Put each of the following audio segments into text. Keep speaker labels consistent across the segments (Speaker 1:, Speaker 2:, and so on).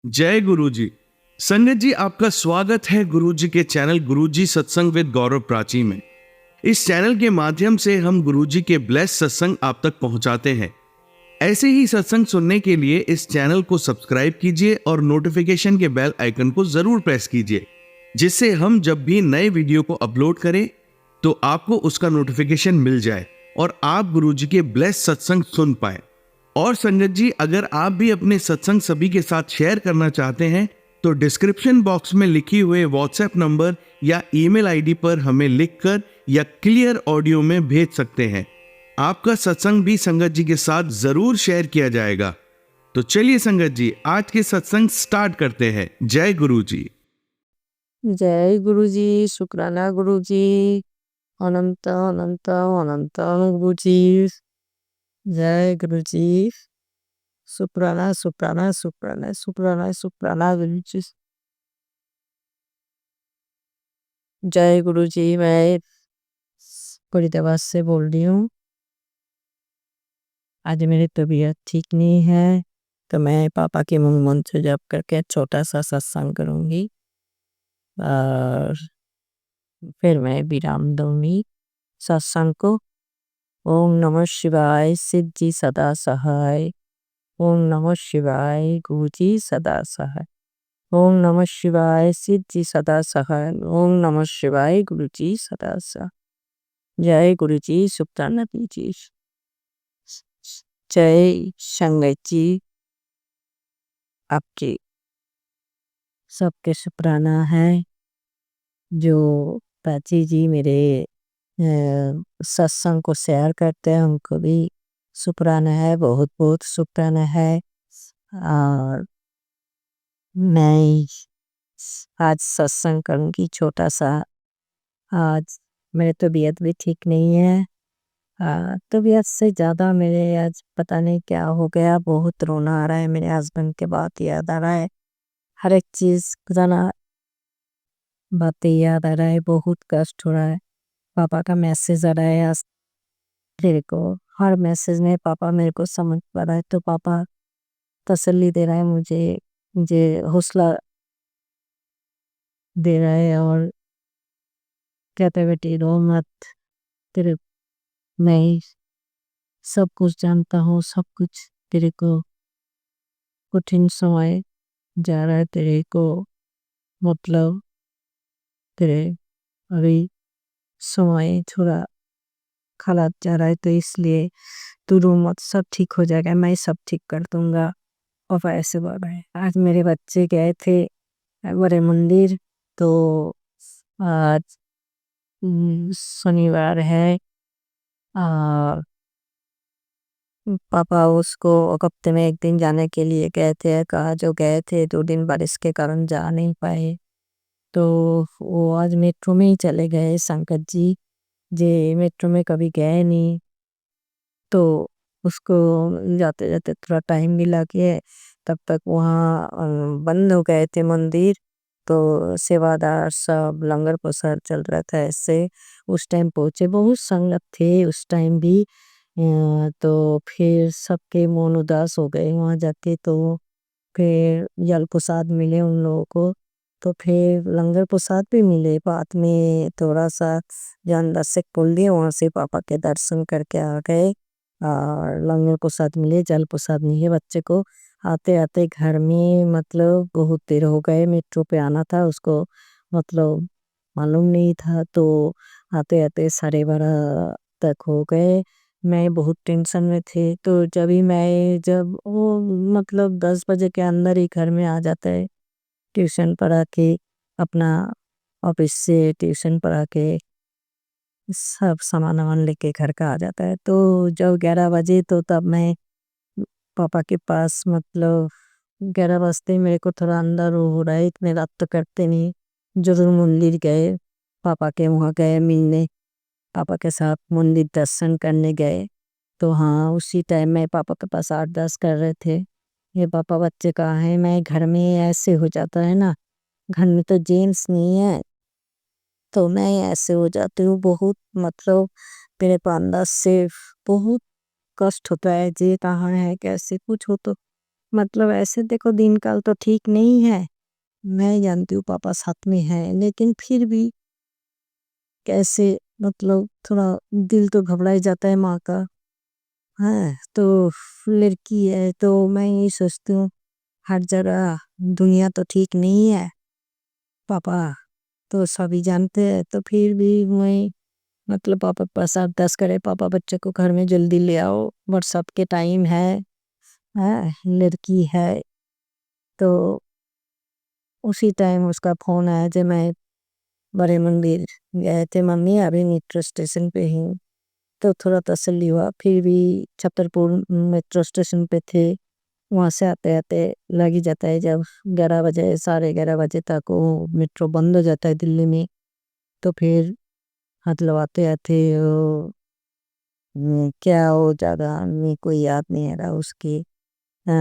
Speaker 1: जय गुरु जी। संगत जी, आपका स्वागत है गुरु जी के चैनल गुरु जी सत्संग विद गौरव प्राची में। इस चैनल के माध्यम से हम गुरु जी के ब्लेस सत्संग आप तक पहुंचाते हैं। ऐसे ही सत्संग सुनने के लिए इस चैनल को सब्सक्राइब कीजिए और नोटिफिकेशन के बेल आइकन को जरूर प्रेस कीजिए, जिससे हम जब भी नए वीडियो को अपलोड करें तो आपको उसका नोटिफिकेशन मिल जाए और आप गुरु जी के ब्लेस सत्संग सुन पाए। और संगत जी, अगर आप भी अपने सत्संग सभी के साथ शेयर करना चाहते हैं तो डिस्क्रिप्शन बॉक्स में लिखी हुए व्हाट्सएप नंबर या ईमेल आईडी पर हमें लिखकर या क्लियर ऑडियो में भेज सकते हैं। आपका सत्संग भी संगत जी के साथ जरूर शेयर किया जाएगा। तो चलिए संगत जी, आज के सत्संग स्टार्ट करते हैं। जय गुरु जी।
Speaker 2: जय गुरुजी, शुक्राना गुरुजी, अनंत अनंत अनंत गुरुजी। जय गुरुजी, शुक्राना शुक्राना शुक्राना शुक्राना शुक्राना गुरुजी। जय गुरुजी, मैं फरीदाबाद से बोल रही हूँ। आज मेरी तबीयत ठीक नहीं है, तो मैं पापा के मुंह मंत्र जप करके छोटा सा सत्संग करूँगी और फिर मैं विराम दूंगी सत्संग को। ओम नमः शिवाय, सिद्धि सदा सहाय। ओम नमः शिवाय, गुरुजी सदा सहाय। ओम नमः शिवाय, सिद्धि सदा सहाय। ओम नमः शिवाय, गुरुजी सदा सहाय। जय गुरुजी, शुक्राना दीजिए। जय संगत जी, आपके सबके शुक्राना है जो प्राची जी मेरे सत्संग को शेयर करते हैं, उनको भी शुक्राना है, बहुत बहुत शुक्राना है। और मैं आज सत्संग करूंगी छोटा सा। आज मेरी तबीयत भी ठीक नहीं है। तबीयत से ज़्यादा मेरे आज पता नहीं क्या हो गया, बहुत रोना आ रहा है, मेरे हस्बैंड के बात याद आ रहा है, हर एक चीज़ जाना बातें याद आ रहा है, बहुत कष्ट हो रहा है। पापा का मैसेज आ रहा है आज मेरे को, हर मैसेज में पापा मेरे को समझ पा रहा है, तो पापा तसल्ली दे रहा है मुझे, मुझे हौसला दे रहा है और कहते बेटी रो मत, तेरे मैं सब कुछ जानता हूँ, सब कुछ तेरे को कठिन समय जा रहा है, तेरे को मतलब तेरे अभी समय थोड़ा खराब जा रहा है, तो इसलिए तू रो मत, सब ठीक हो जाएगा, मैं सब ठीक कर दूंगा। और ऐसे बोल रहे हैं। आज मेरे बच्चे गए थे बड़े मंदिर, तो आज शनिवार है और पापा उसको हफ्ते में एक दिन जाने के लिए गए थे, कहा जो गए थे 2 दिन बारिश के कारण जा नहीं पाए, तो वो आज मेट्रो में ही चले गए। संकट जी जे मेट्रो में कभी गए नहीं, तो उसको जाते जाते थोड़ा टाइम मिला के तब तक वहाँ बंद हो गए थे मंदिर, तो सेवादार सब लंगर प्रसाद चल रहा था ऐसे। उस टाइम पहुँचे, बहुत संगत थे उस टाइम भी। तो फिर सबके मन उदास हो गए वहाँ जाके, तो फिर जल प्रसाद मिले उन लोगों को, तो फिर लंगर प्रसाद भी मिले। बाद में थोड़ा सा जान दर्शक बोल दिए, वहाँ से पापा के दर्शन करके आ गए और लंगर प्रसाद मिले, जल प्रसाद मिले बच्चे को। आते आते घर में मतलब बहुत देर हो गए, मेट्रो पे आना था उसको, मतलब मालूम नहीं था, तो आते आते 12:30 तक हो गए। मैं बहुत टेंशन में थे, तो जब वो मतलब 10 बजे के अंदर ही घर में आ जाता है, ट्यूशन पढ़ा के अपना ऑफिस से ट्यूशन पढ़ा के सब सामान वामान लेके घर का आ जाता है। तो जब 11 बजे, तो तब मैं पापा के पास मतलब 11 बजते मेरे को थोड़ा अंदर वो हो रहा है, इतने रात तो करते नहीं। जरूर मंदिर गए, पापा के वहाँ गए मिलने, पापा के साथ मंदिर दर्शन करने गए। तो हाँ, उसी टाइम में पापा के पास 8-10 कर रहे थे, ये पापा बच्चे कहाँ हैं। मैं घर में ऐसे हो जाता है ना, घर में तो जेंट्स नहीं है, तो मैं ऐसे हो जाती हूँ बहुत, मतलब मेरे को अंदर से बहुत कष्ट होता है, जे कहाँ है कैसे कुछ हो, तो मतलब ऐसे देखो दिन काल तो ठीक नहीं है, मैं जानती हूँ पापा साथ में हैं, लेकिन फिर भी कैसे मतलब थोड़ा दिल तो घबरा ही जाता है माँ का। हाँ, तो लड़की है तो मैं यही सोचती हूँ हर जगह दुनिया तो ठीक नहीं है, पापा तो सभी जानते हैं, तो फिर भी मैं मतलब पापा के पास अरदास करे, पापा बच्चे को घर में जल्दी ले आओ, बरसात के टाइम है, लड़की है। तो उसी टाइम उसका फ़ोन आया जब मैं बड़े मंदिर गए थे, मम्मी अभी मेट्रो स्टेशन पे हूँ। तो थोड़ा तसल्ली हुआ, फिर भी छतरपुर मेट्रो स्टेशन पे थे, वहाँ से आते-आते लग ही जाता है जब 11 बजे, साढ़े 11 बजे तक वो मेट्रो बंद हो जाता है दिल्ली में। तो फिर मतलब आते-आते क्या वो ज़्यादा मेरे को याद नहीं आ रहा उसकी अ,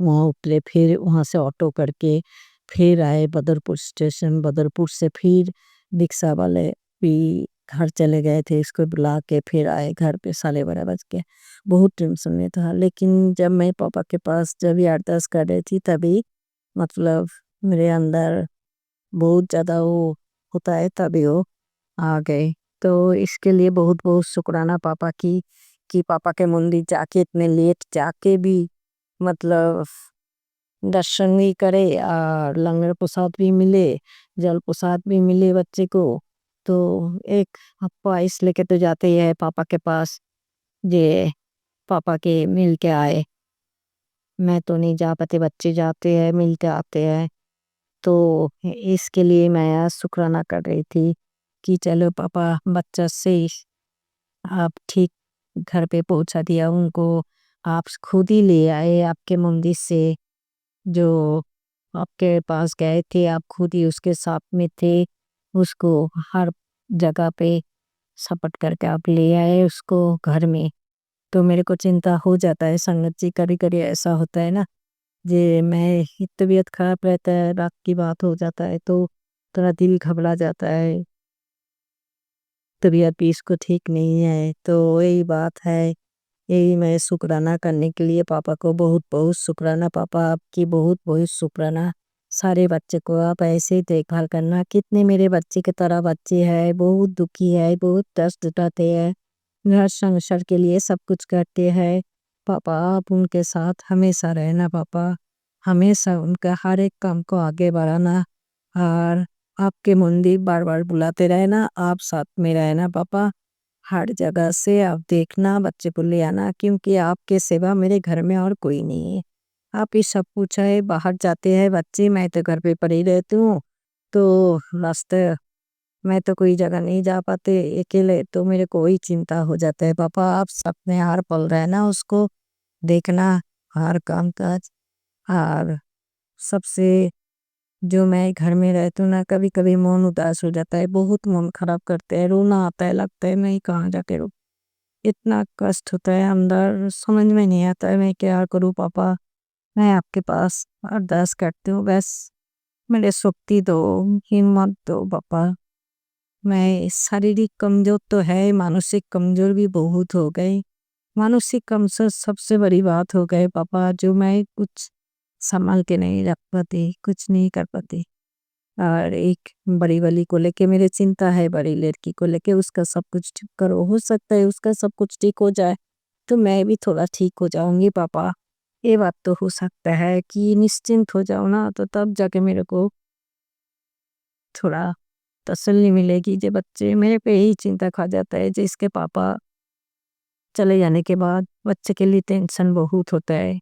Speaker 2: वहाँ उतरे, फिर वहाँ से ऑटो करके फिर आए बदरपुर स्टेशन, बदरपुर से फिर रिक्शा वाले भी घर चले गए थे, इसको बुला के फिर आए घर पे 12:30 बज के। बहुत टेंशन में था, लेकिन जब मैं पापा के पास जब ये अरदास कर रही थी तभी मतलब मेरे अंदर बहुत ज़्यादा वो होता है, तभी वो आ गए। तो इसके लिए बहुत-बहुत शुक्राना पापा की कि पापा के मंदिर जाके इतने लेट जाके भी मतलब दर्शन भी करे और लंगर प्रसाद भी मिले, जल प्रसाद भी मिले बच्चे को। तो एक ख्वाहिश लेके तो जाते ही है पापा के पास, जे पापा के मिल के आए। मैं तो नहीं जा पाती, बच्चे जाते हैं, मिल के आते हैं। तो इसके लिए मैं आज शुक्राना कर रही थी कि चलो पापा बच्चा से आप ठीक घर पे पहुंचा दिया उनको, आप खुद ही ले आए आपके मंदिर से, जो आपके पास गए थे आप खुद ही उसके साथ में थे, उसको हर जगह पे सपोर्ट करके आप ले आए उसको घर में। तो मेरे को चिंता हो जाता है संगत जी, कभी कभी ऐसा होता है ना, जे मैं ही तबीयत खराब रहता है, रात की बात हो जाता है तो थोड़ा दिल घबरा जाता है, तबीयत भी इसको ठीक नहीं है, तो यही बात है। यही मैं शुक्राना करने के लिए पापा को बहुत-बहुत शुक्राना, पापा आपकी बहुत-बहुत शुक्राना। सारे बच्चे को आप ऐसे ही देखभाल करना, कितने मेरे बच्चे की तरह बच्चे हैं, बहुत दुखी है, बहुत कष्ट उठाते हैं, घर संसार के लिए सब कुछ करते हैं। पापा आप उनके साथ हमेशा रहना पापा, हमेशा उनका हर एक काम को आगे बढ़ाना और आपके मंदिर बार-बार बुलाते रहना, आप साथ में रहना पापा। हर जगह से आप देखना बच्चे को ले आना, क्योंकि आपके सिवा मेरे घर में और कोई नहीं है। आप ही सब कुछ है, बाहर जाते हैं बच्चे, मैं तो घर पे पड़ी रहती हूँ। तो रास्ते मैं तो कोई जगह नहीं जा पाते अकेले, तो मेरे को वही चिंता हो जाता है पापा आप साथ में हर पल रहना, उसको देखना, हर काम काज। और सबसे जो मैं घर में रहती हूँ ना, कभी कभी मन उदास हो जाता है, बहुत मन खराब करते हैं, रोना आता है, लगता है मैं कहाँ जाके रो, इतना कष्ट होता है अंदर, समझ में नहीं आता है मैं क्या करूँ पापा। मैं आपके पास अरदास करती हूँ, बस मेरे शक्ति दो, हिम्मत दो पापा। मैं शारीरिक कमजोर तो है, मानसिक कमजोर भी बहुत हो गई। मानसिक कमजोर सबसे बड़ी बात हो गई पापा, जो मैं कुछ संभाल के नहीं रख पाती, कुछ नहीं कर पाती। और एक बड़ी वाली को लेके मेरे चिंता है, बड़ी लड़की को लेके, उसका सब कुछ ठीक करो, हो सकता है उसका सब कुछ ठीक हो जाए तो मैं भी थोड़ा ठीक हो जाऊंगी पापा। ये बात तो हो सकता है कि निश्चिंत हो जाओ ना, तो तब जाके मेरे को थोड़ा तसल्ली मिलेगी। जे बच्चे मेरे पे ही चिंता खा जाता है, जिसके पापा चले जाने के बाद बच्चे के लिए टेंशन बहुत होता है।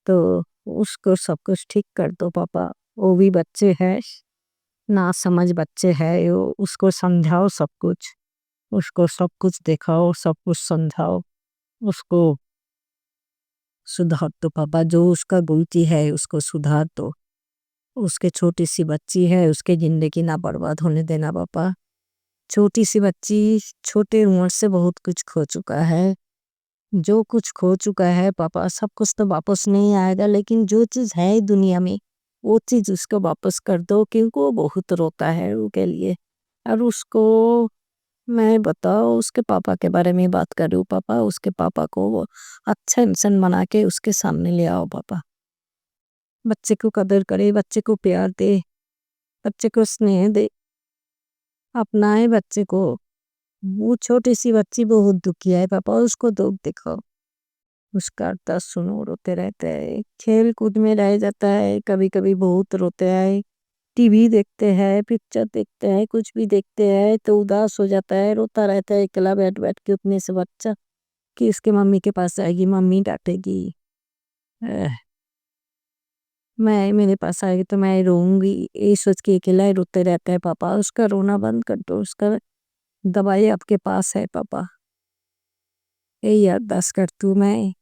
Speaker 2: तो उसको सब कुछ ठीक कर दो पापा, वो भी बच्चे है, ना समझ बच्चे है, वो उसको समझाओ सब कुछ, उसको सब कुछ दिखाओ, सब कुछ समझाओ, उसको सुधार दो पापा, जो उसका गलती है उसको सुधार दो। उसके छोटी सी बच्ची है, उसके ज़िंदगी ना बर्बाद होने देना पापा। छोटी सी बच्ची छोटे उम्र से बहुत कुछ खो चुका है। जो कुछ खो चुका है पापा, सब कुछ तो वापस नहीं आएगा, लेकिन जो चीज़ है दुनिया में, वो चीज़ उसको वापस कर दो, क्योंकि वो बहुत रोता है उसके लिए। और उसको मैं बताओ उसके पापा के बारे में बात कर रही हूँ पापा। उसके पापा को वो अच्छा इंसान बना के उसके सामने ले आओ पापा। बच्चे को कदर करे, बच्चे को प्यार दे, बच्चे को स्नेह दे, अपनाए बच्चे को। वो छोटी सी बच्ची बहुत दुखी है पापा, उसको दुख दिखाओ। उसका दर्द सुनो, रोते रहते हैं, खेल कूद में रह जाता है, कभी कभी बहुत रोते हैं। टीवी देखते हैं, पिक्चर देखते हैं, कुछ भी देखते हैं तो उदास हो जाता है, रोता रहता है अकेला बैठ बैठ के उतने से बच्चा कि इसके मम्मी के पास आएगी, मम्मी डांटेगी। अह, मैं मेरे पास आएगी तो मैं रोऊंगी, ये सोच के अकेला ही रोते रहता है पापा। उसका रोना बंद कर दो, उसका दवाई आपके पास है पापा। यही अरदास करती हूँ मैं।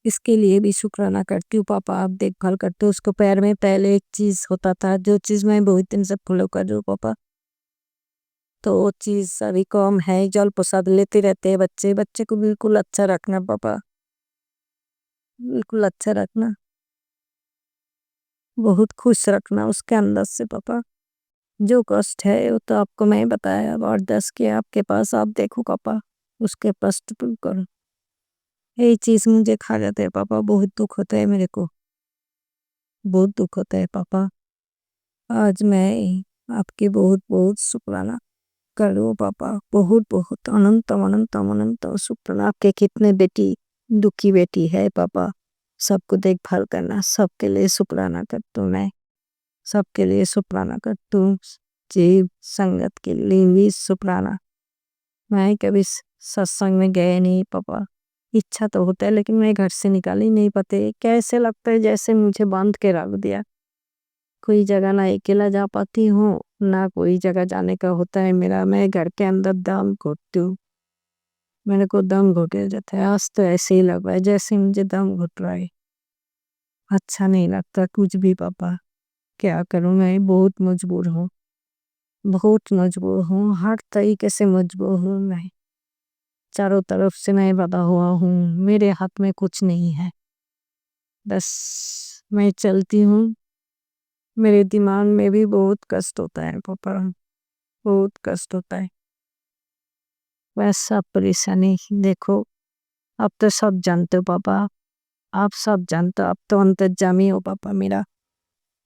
Speaker 2: इसके लिए भी शुक्राना करती हूँ पापा, आप देखभाल करते हो। उसको पैर में पहले एक चीज होता था, जो चीज मैं बहुत दिन से फॉलो कर रही हूँ पापा, तो वो चीज अभी कम है। जल प्रसाद लेते रहते हैं बच्चे। बच्चे को बिल्कुल अच्छा रखना पापा, बिल्कुल अच्छा रखना, बहुत खुश रखना उसके अंदर से पापा। जो कष्ट है वो तो आपको मैं बताया, और 10 के आपके पास, आप देखो पापा उसके कष्ट दूर करो। यही चीज मुझे खा जाते हैं पापा, बहुत दुख होता है मेरे को, बहुत दुख होता है पापा। आज मैं आपकी बहुत बहुत शुक्राना करो पापा, बहुत बहुत अनंत अनंत अनंत शुक्राना। आपके कितने बेटी, दुखी बेटी है पापा, सबको देखभाल करना, सबके लिए शुक्राना करती हूँ मैं, सबके लिए शुक्राना करती हूँ। जीव संगत के लिए भी शुक्राना। मैं कभी सत्संग में गए नहीं पापा, इच्छा तो होता है लेकिन मैं घर से निकाल ही नहीं पाते। कैसे लगता है जैसे मुझे बांध के रख दिया, कोई जगह ना अकेला जा पाती हूँ, ना कोई जगह जाने का होता है मेरा। मैं घर के अंदर दम घुटती हूँ, मेरे को दम घुटे जाता है। आज तो ऐसे ही लग रहा है जैसे मुझे दम घुट रहा है, अच्छा नहीं लगता कुछ भी पापा। क्या करूँ, मैं बहुत मजबूर हूँ, बहुत मजबूर हूँ, हर तरीके से मजबूर हूँ मैं। चारों तरफ से मैं बंधा हुआ हूँ, मेरे हाथ में कुछ नहीं है, बस मैं चलती हूँ। मेरे दिमाग में भी बहुत कष्ट होता है पापा, बहुत कष्ट होता है। बस सब परेशानी देखो, अब तो सब जानते हो पापा, आप सब जानते हो, आप तो अंतर्जामी हो पापा मेरा।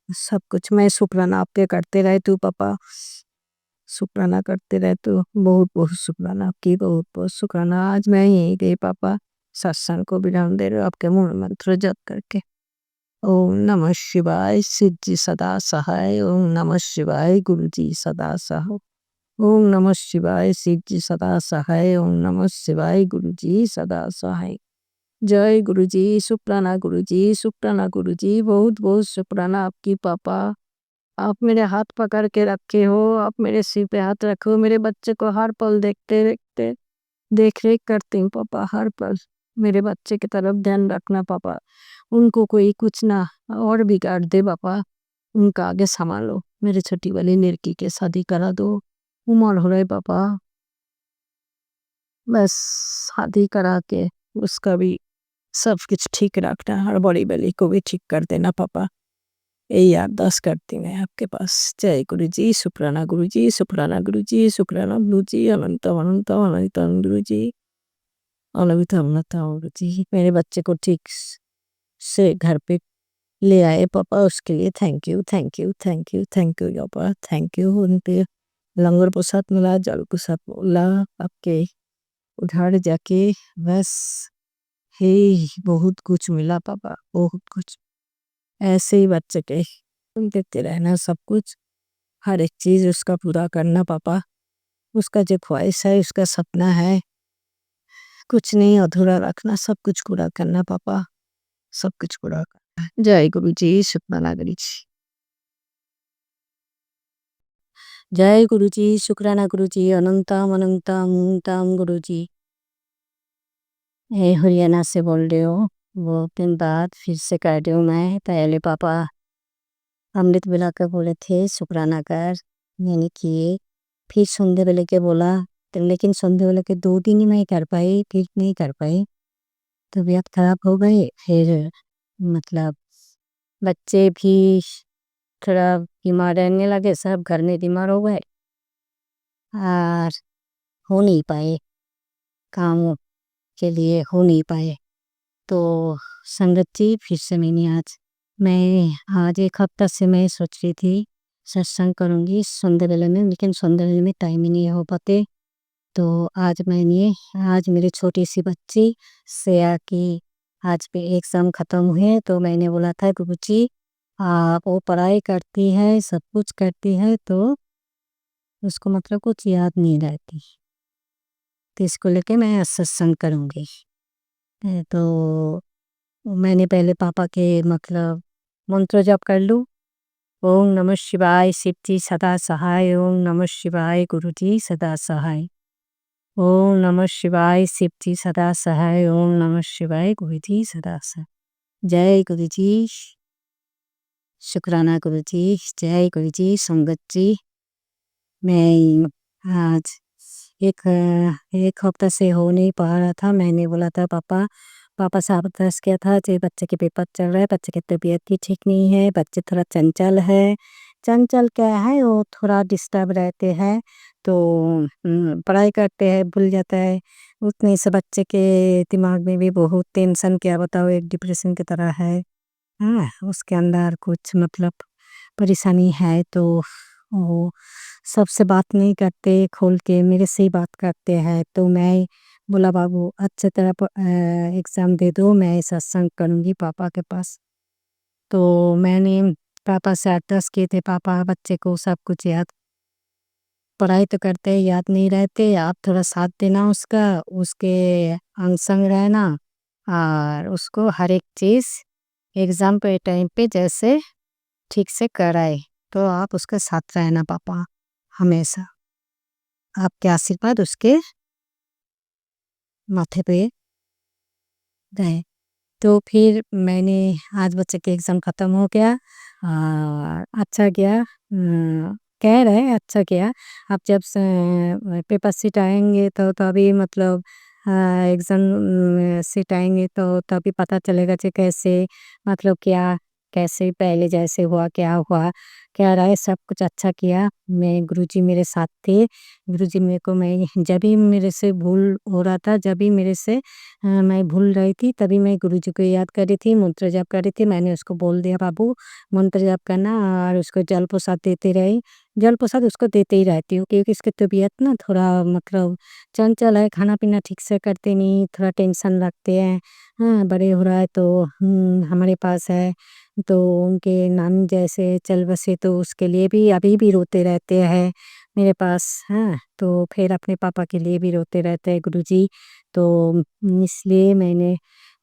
Speaker 2: सब कुछ मैं शुक्राना आपके करते रहती हूँ पापा, शुक्राना करते रहते हो। बहुत बहुत शुक्राना आपकी, बहुत बहुत शुक्राना। आज मैं यही गई पापा, सत्संग को विराम दे रहे हो आपके मूल मंत्र जप करके। ओम नमः शिवाय, सिद्ध जी सदा सहाय। ओम नमः शिवाय, गुरु जी सदा सहाय। ओम नमः शिवाय, शिव जी सदा सहाय। ओम नमः शिवाय, गुरु जी सदा सहाय। जय गुरु जी, शुक्राना गुरु जी, शुक्राना गुरु जी, बहुत बहुत शुक्राना आपकी पापा। आप मेरे हाथ पकड़ के रखे हो, आप मेरे सिर पे हाथ रखे हो, मेरे बच्चे को हर पल देखते देखते देख रेख करती हूँ पापा, हर पल मेरे बच्चे की तरफ ध्यान रखना पापा। उनको कोई कुछ ना और बिगाड़ दे पापा, उनका आगे संभालो। मेरे छोटी वाली लड़की के शादी करा दो, उम्र हो रही पापा, बस शादी करा के उसका भी सब कुछ ठीक रखना, और बड़ी वाली को भी ठीक कर देना पापा। यही अरदास करती मैं आपके पास। जय गुरु जी, शुक्राना गुरु जी, शुक्राना गुरु जी, शुक्राना गुरु जी, अनंत अनंत अनंत गुरु जी, अनंत अनंत गुरु जी। मेरे बच्चे को ठीक से घर पे ले आए पापा, उसके लिए thank you thank you thank you thank you पापा, थैंक यू। उनके लंगर प्रसाद मिला, जल प्रसाद मिला आपके उधार जाके, बस हे बहुत कुछ मिला पापा, बहुत कुछ। ऐसे ही बच्चे के देते रहना सब कुछ, हर एक चीज उसका पूरा करना पापा। उसका जो ख्वाहिश है, उसका सपना है, कुछ नहीं अधूरा रखना, सब कुछ पूरा करना पापा, सब कुछ पूरा करना। जय गुरु जी, शुक्राना गुरु जी। जय गुरु जी, शुक्राना गुरु जी, अनंतम अनंतम अनंतम गुरु जी। ये हरियाणा से बोल रहे हो, वो दिन बाद फिर से कर रही हूँ मैं। पहले पापा अमृत बेला के बोले थे शुक्राना कर, मैंने किए। फिर संध्या बेले के बोला, तो लेकिन संध्या बेले के 2 दिन ही मैं कर पाई, फिर नहीं कर पाई। तबीयत खराब हो गई, फिर मतलब बच्चे भी थोड़ा बीमार रहने लगे, सब घर में बीमार हो गए। और हो नहीं पाए, काम के लिए हो नहीं पाए। तो संगत जी फिर से मैं आज 1 हफ्ता से मैं सोच रही थी सत्संग करूँगी संध्या में, लेकिन संध्या में टाइम ही नहीं हो पाते। तो आज मेरी छोटी-सी बच्ची श्रेया की आज पे एग्ज़ाम ख़त्म हुए, तो मैंने बोला था गुरुजी आप वो पढ़ाई करती है, सब कुछ करती है, तो उसको मतलब कुछ याद नहीं रहती। तो इसको लेके मैं आज सत्संग करूँगी। तो मैंने पहले पापा के मतलब मंत्र जप कर लूँ। ओम नमः शिवाय शिव जी सदा सहाय, ओम नमः शिवाय गुरु जी सदा सहाय। ओम नमः शिवाय शिव जी सदा सहाय, ओम नमः शिवाय गुरु जी सदा सहाय। जय गुरु जी, शुक्राना गुरु जी, जय गुरु जी। संगत जी, मैं आज एक हफ्ता से हो नहीं पा रहा था। मैंने बोला था पापा से आप दस किया था जे बच्चे के पेपर चल रहा है, बच्चे की तबीयत भी ठीक नहीं है, बच्चे थोड़ा चंचल है। चंचल क्या है, वो थोड़ा डिस्टर्ब रहते हैं, तो पढ़ाई करते हैं भूल जाता है। उतने से बच्चे के दिमाग में भी बहुत टेंशन, क्या बताओ, एक डिप्रेशन की तरह है। हाँ, उसके अंदर कुछ मतलब परेशानी है, तो वो सबसे बात नहीं करते खोल के, मेरे से ही बात करते हैं। तो मैं बोला बाबू अच्छे तरह एग्ज़ाम दे दो, मैं सत्संग करूँगी पापा के पास। तो मैंने पापा से अरदास किए थे, पापा बच्चे को सब कुछ याद, पढ़ाई तो करते हैं याद नहीं रहते, आप थोड़ा साथ देना उसका, उसके अंग संग रहना, और उसको हर एक चीज़ एग्ज़ाम पे टाइम पे जैसे ठीक से कराए। तो आप उसके साथ रहना पापा, हमेशा आपके आशीर्वाद उसके माथे पे रहे। तो फिर मैंने आज बच्चे के एग्ज़ाम ख़त्म हो गया और अच्छा गया, कह रहे अच्छा गया। अब जब पेपर शीट आएँगे तो तभी मतलब एग्ज़ाम शीट आएँगे तो तभी पता चलेगा कि कैसे मतलब क्या, कैसे पहले जैसे हुआ, क्या रहा है, सब कुछ अच्छा किया। मैं गुरुजी मेरे साथ थे, गुरुजी मेरे को, मैं जब भी मेरे से भूल हो रहा था, जब भी मेरे से मैं भूल रही थी, तभी मैं गुरुजी को याद कर रही थी, मंत्र जाप कर रही थी। मैंने उसको बोल दिया बाबू मंत्र जाप करना, और उसको जल प्रसाद देते रही। जल प्रसाद उसको देते ही रहती हूँ, क्योंकि उसकी तबीयत ना थोड़ा मतलब चंचल है, खाना-पीना ठीक से करते नहीं, थोड़ा टेंशन रखते हैं। हाँ, बड़े हो रहा है तो हमारे पास है, तो उनके नानी जैसे चल बसे, तो उसके लिए भी अभी भी रोते रहते हैं मेरे पास। हाँ, तो फिर अपने पापा के लिए भी रोते रहते हैं गुरुजी। तो इसलिए मैंने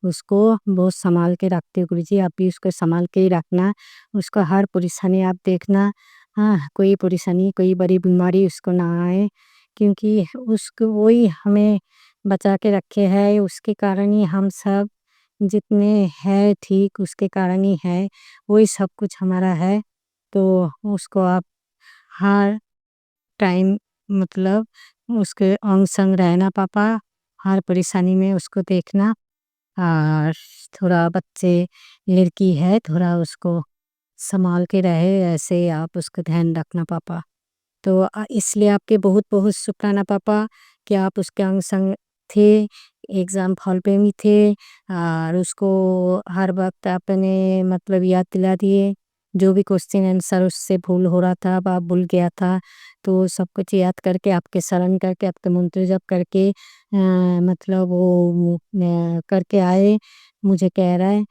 Speaker 2: उसको बहुत सँभाल के रखती हूँ गुरुजी, आप भी उसको सँभाल के ही रखना। उसका हर परेशानी आप देखना, हाँ, कोई परेशानी, कोई बड़ी बीमारी उसको ना आए, क्योंकि उसको वही हमें बचा के रखे है, उसके कारण ही हम सब जितने हैं ठीक उसके कारण ही है, वही सब कुछ हमारा है। तो उसको आप हर टाइम मतलब उसके अंग संग रहना पापा, हर परेशानी में उसको देखना, और थोड़ा बच्चे, लड़की है, थोड़ा उसको सँभाल के रहे, ऐसे आप उसका ध्यान रखना पापा। तो इसलिए आपके बहुत-बहुत शुक्राना पापा कि आप उसके अंग संग थे, एग्ज़ाम हॉल पे भी थे, और उसको हर वक़्त आपने मतलब याद दिला दिए। जो भी क्वेश्चन आंसर उससे भूल हो रहा था, अब भूल गया था, तो सब कुछ याद करके, आपके स्मरण करके, आपके मंत्र जप करके मतलब वो करके आए। मुझे कह रहा है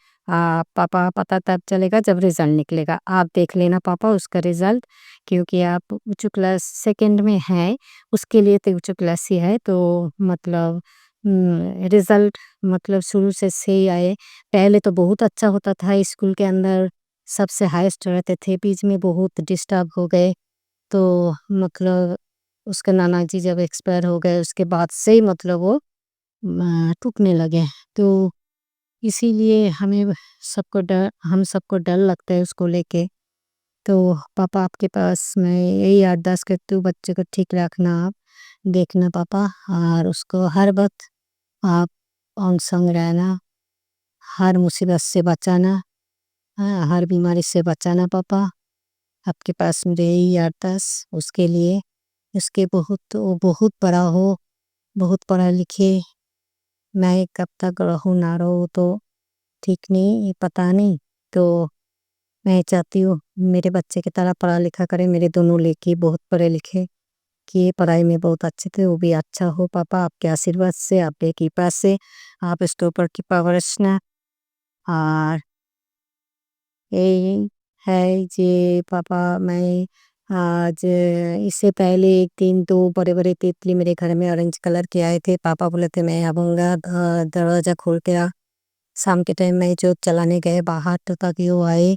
Speaker 2: पापा पता तब चलेगा जब रिज़ल्ट निकलेगा। आप देख लेना पापा उसका रिज़ल्ट, क्योंकि आप उच्च क्लास सेकंड में हैं, उसके लिए तो उच्च क्लास ही है, तो मतलब रिज़ल्ट मतलब शुरू से सही आए। पहले तो बहुत अच्छा होता था, स्कूल के अंदर सबसे हाईएस्ट रहते थे, बीच में बहुत डिस्टर्ब हो गए, तो मतलब उसके नाना जी जब एक्सपायर हो गए, उसके बाद से ही मतलब वो टूटने लगे। तो इसीलिए हम सबको डर लगता है उसको लेके। तो पापा आपके पास मैं यही अरदास करती हूँ, बच्चे को ठीक रखना आप, देखना पापा, और उसको हर वक़्त आप अंग संग रहना, हर मुसीबत से बचाना, हाँ, हर बीमारी से बचाना पापा। आपके पास मेरी यही अरदास उसके लिए, उसके बहुत वो बहुत बड़ा हो। बहुत पढ़ा लिखे, मैं कब तक रहूँ ना रहूँ तो ठीक नहीं, ये पता नहीं। तो मैं चाहती हूँ मेरे बच्चे की तरह पढ़ा लिखा करें, मेरे दोनों लड़के बहुत पढ़े लिखे, कि ये पढ़ाई में बहुत अच्छे थे, वो भी अच्छा हो पापा आपके आशीर्वाद से, आपके कृपा से, आप इसके ऊपर कृपा बरसना। और यही है जे पापा मैं आज इससे पहले एक दिन 2 बड़े-बड़े तितली मेरे घर में ऑरेंज कलर के आए थे, पापा बोले थे मैं आऊँगा दरवाज़ा खोल के आ। शाम के टाइम मैं जो चलाने गए बाहर तो ताकि वो आए।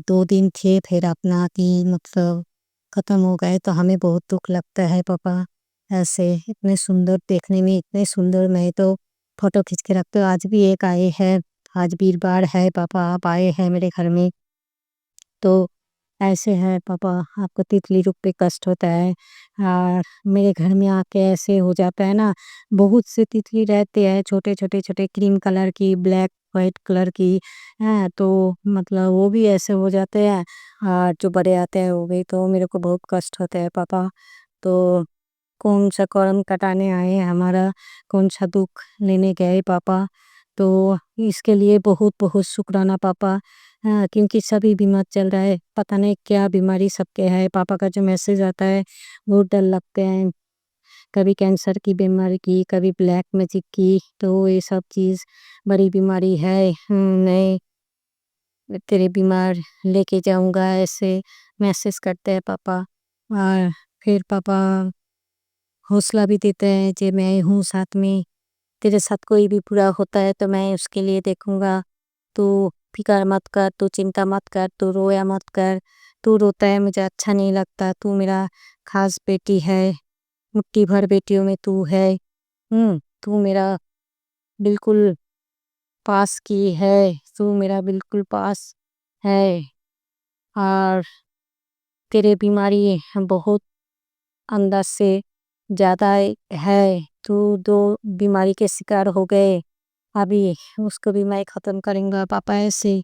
Speaker 2: 2 दिन थे फिर अपना कि मतलब ख़त्म हो गए तो हमें बहुत दुःख लगता है पापा। ऐसे इतने सुंदर देखने में इतने सुंदर मैं तो फ़ोटो खींच के रखती हूँ। आज भी एक आए हैं, आज वीरवार है पापा आप आए हैं मेरे घर में। तो ऐसे है पापा आपको तितली रूप पे कष्ट होता है और मेरे घर में आके ऐसे हो जाता है ना, बहुत से तितली रहते हैं छोटे छोटे छोटे क्रीम कलर की ब्लैक वाइट कलर की हैं, तो मतलब वो भी ऐसे हो जाते हैं और जो बड़े आते हैं वो भी, तो मेरे को बहुत कष्ट होता है पापा। तो कौन सा कर्म कटाने आए हमारा, कौन सा दुख लेने गए पापा। तो इसके लिए बहुत बहुत शुक्राना पापा। क्योंकि सभी बीमार चल रहा है, पता नहीं क्या बीमारी सबके है, पापा का जो मैसेज आता है बहुत डर लगते हैं। कभी कैंसर की बीमारी की, कभी ब्लैक मैजिक की, तो ये सब चीज़ बड़ी बीमारी है। नहीं तेरे बीमार लेके जाऊंगा ऐसे मैसेज करते हैं पापा। और फिर पापा हौसला भी देते हैं जे मैं हूँ साथ में, तेरे साथ कोई भी बुरा होता है तो मैं उसके लिए देखूंगा। तू फिक्र मत कर, तू चिंता मत कर, तू रोया मत कर, तू रोता है मुझे अच्छा नहीं लगता, तू मेरा खास बेटी है, मुट्ठी भर बेटियों में तू है। तू मेरा बिल्कुल पास की है, तू मेरा बिल्कुल पास है। और तेरे बीमारी बहुत अंदर से ज़्यादा है, तू 2 बीमारी के शिकार हो गए, अभी उसको भी मैं ख़त्म करूँगा पापा ऐसे।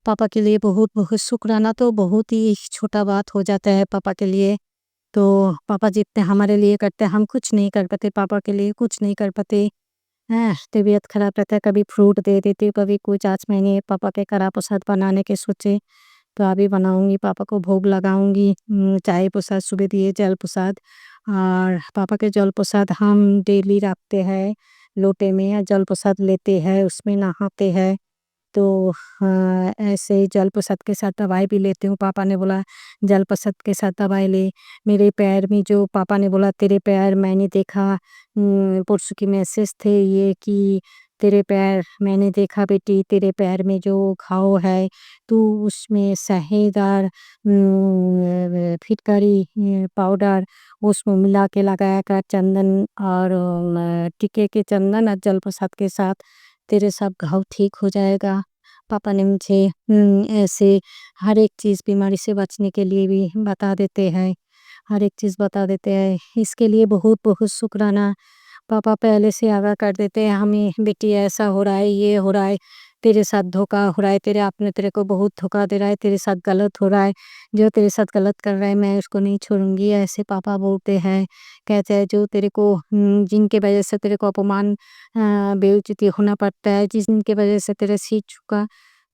Speaker 2: पापा के लिए बहुत बहुत शुक्राना, तो बहुत ही छोटा बात हो जाता है पापा के लिए। तो पापा जितने हमारे लिए करते हैं हम कुछ नहीं कर पाते, पापा के लिए कुछ नहीं कर पाते हैं। तबीयत खराब रहता है, कभी फ्रूट दे देती हूँ, कभी कुछ। आज मैंने पापा के कड़ा प्रसाद बनाने के सोचे तो अभी बनाऊंगी, पापा को भोग लगाऊंगी। चाय प्रसाद सुबह दिए, जल प्रसाद। और पापा के जल प्रसाद हम डेली रखते हैं लोटे में, या जल प्रसाद लेते हैं उसमें नहाते हैं। तो ऐसे जल प्रसाद के साथ दवाई भी लेती हूँ। पापा ने बोला जल प्रसाद के साथ दवाई ले। मेरे पैर में जो पापा ने बोला तेरे पैर मैंने देखा, परसों की मैसेज थे ये कि तेरे पैर मैंने देखा बेटी, तेरे पैर में जो घाव है तू उसमें शहद और फिटकरी पाउडर उसमें मिला के लगाया कर, चंदन और टीके के चंदन और जल प्रसाद के साथ तेरे सब घाव ठीक हो जाएगा। पापा ने मुझे ऐसे हर एक चीज़ बीमारी से बचने के लिए भी बता देते हैं, हर एक चीज़ बता देते हैं। इसके लिए बहुत बहुत शुक्राना। पापा पहले से आगाह कर देते हैं हमें, बेटी ऐसा हो रहा है, ये हो रहा है, तेरे साथ धोखा हो रहा है, तेरे आपने तेरे को बहुत धोखा दे रहा है, तेरे साथ गलत हो रहा है, जो तेरे साथ गलत कर रहा है मैं उसको नहीं छोड़ूंगी, ऐसे पापा बोलते हैं। कहते हैं जो तेरे को जिनके वजह से तेरे को अपमान बेइज्जती होना पड़ता है, जिनके वजह से तेरे सिर झुका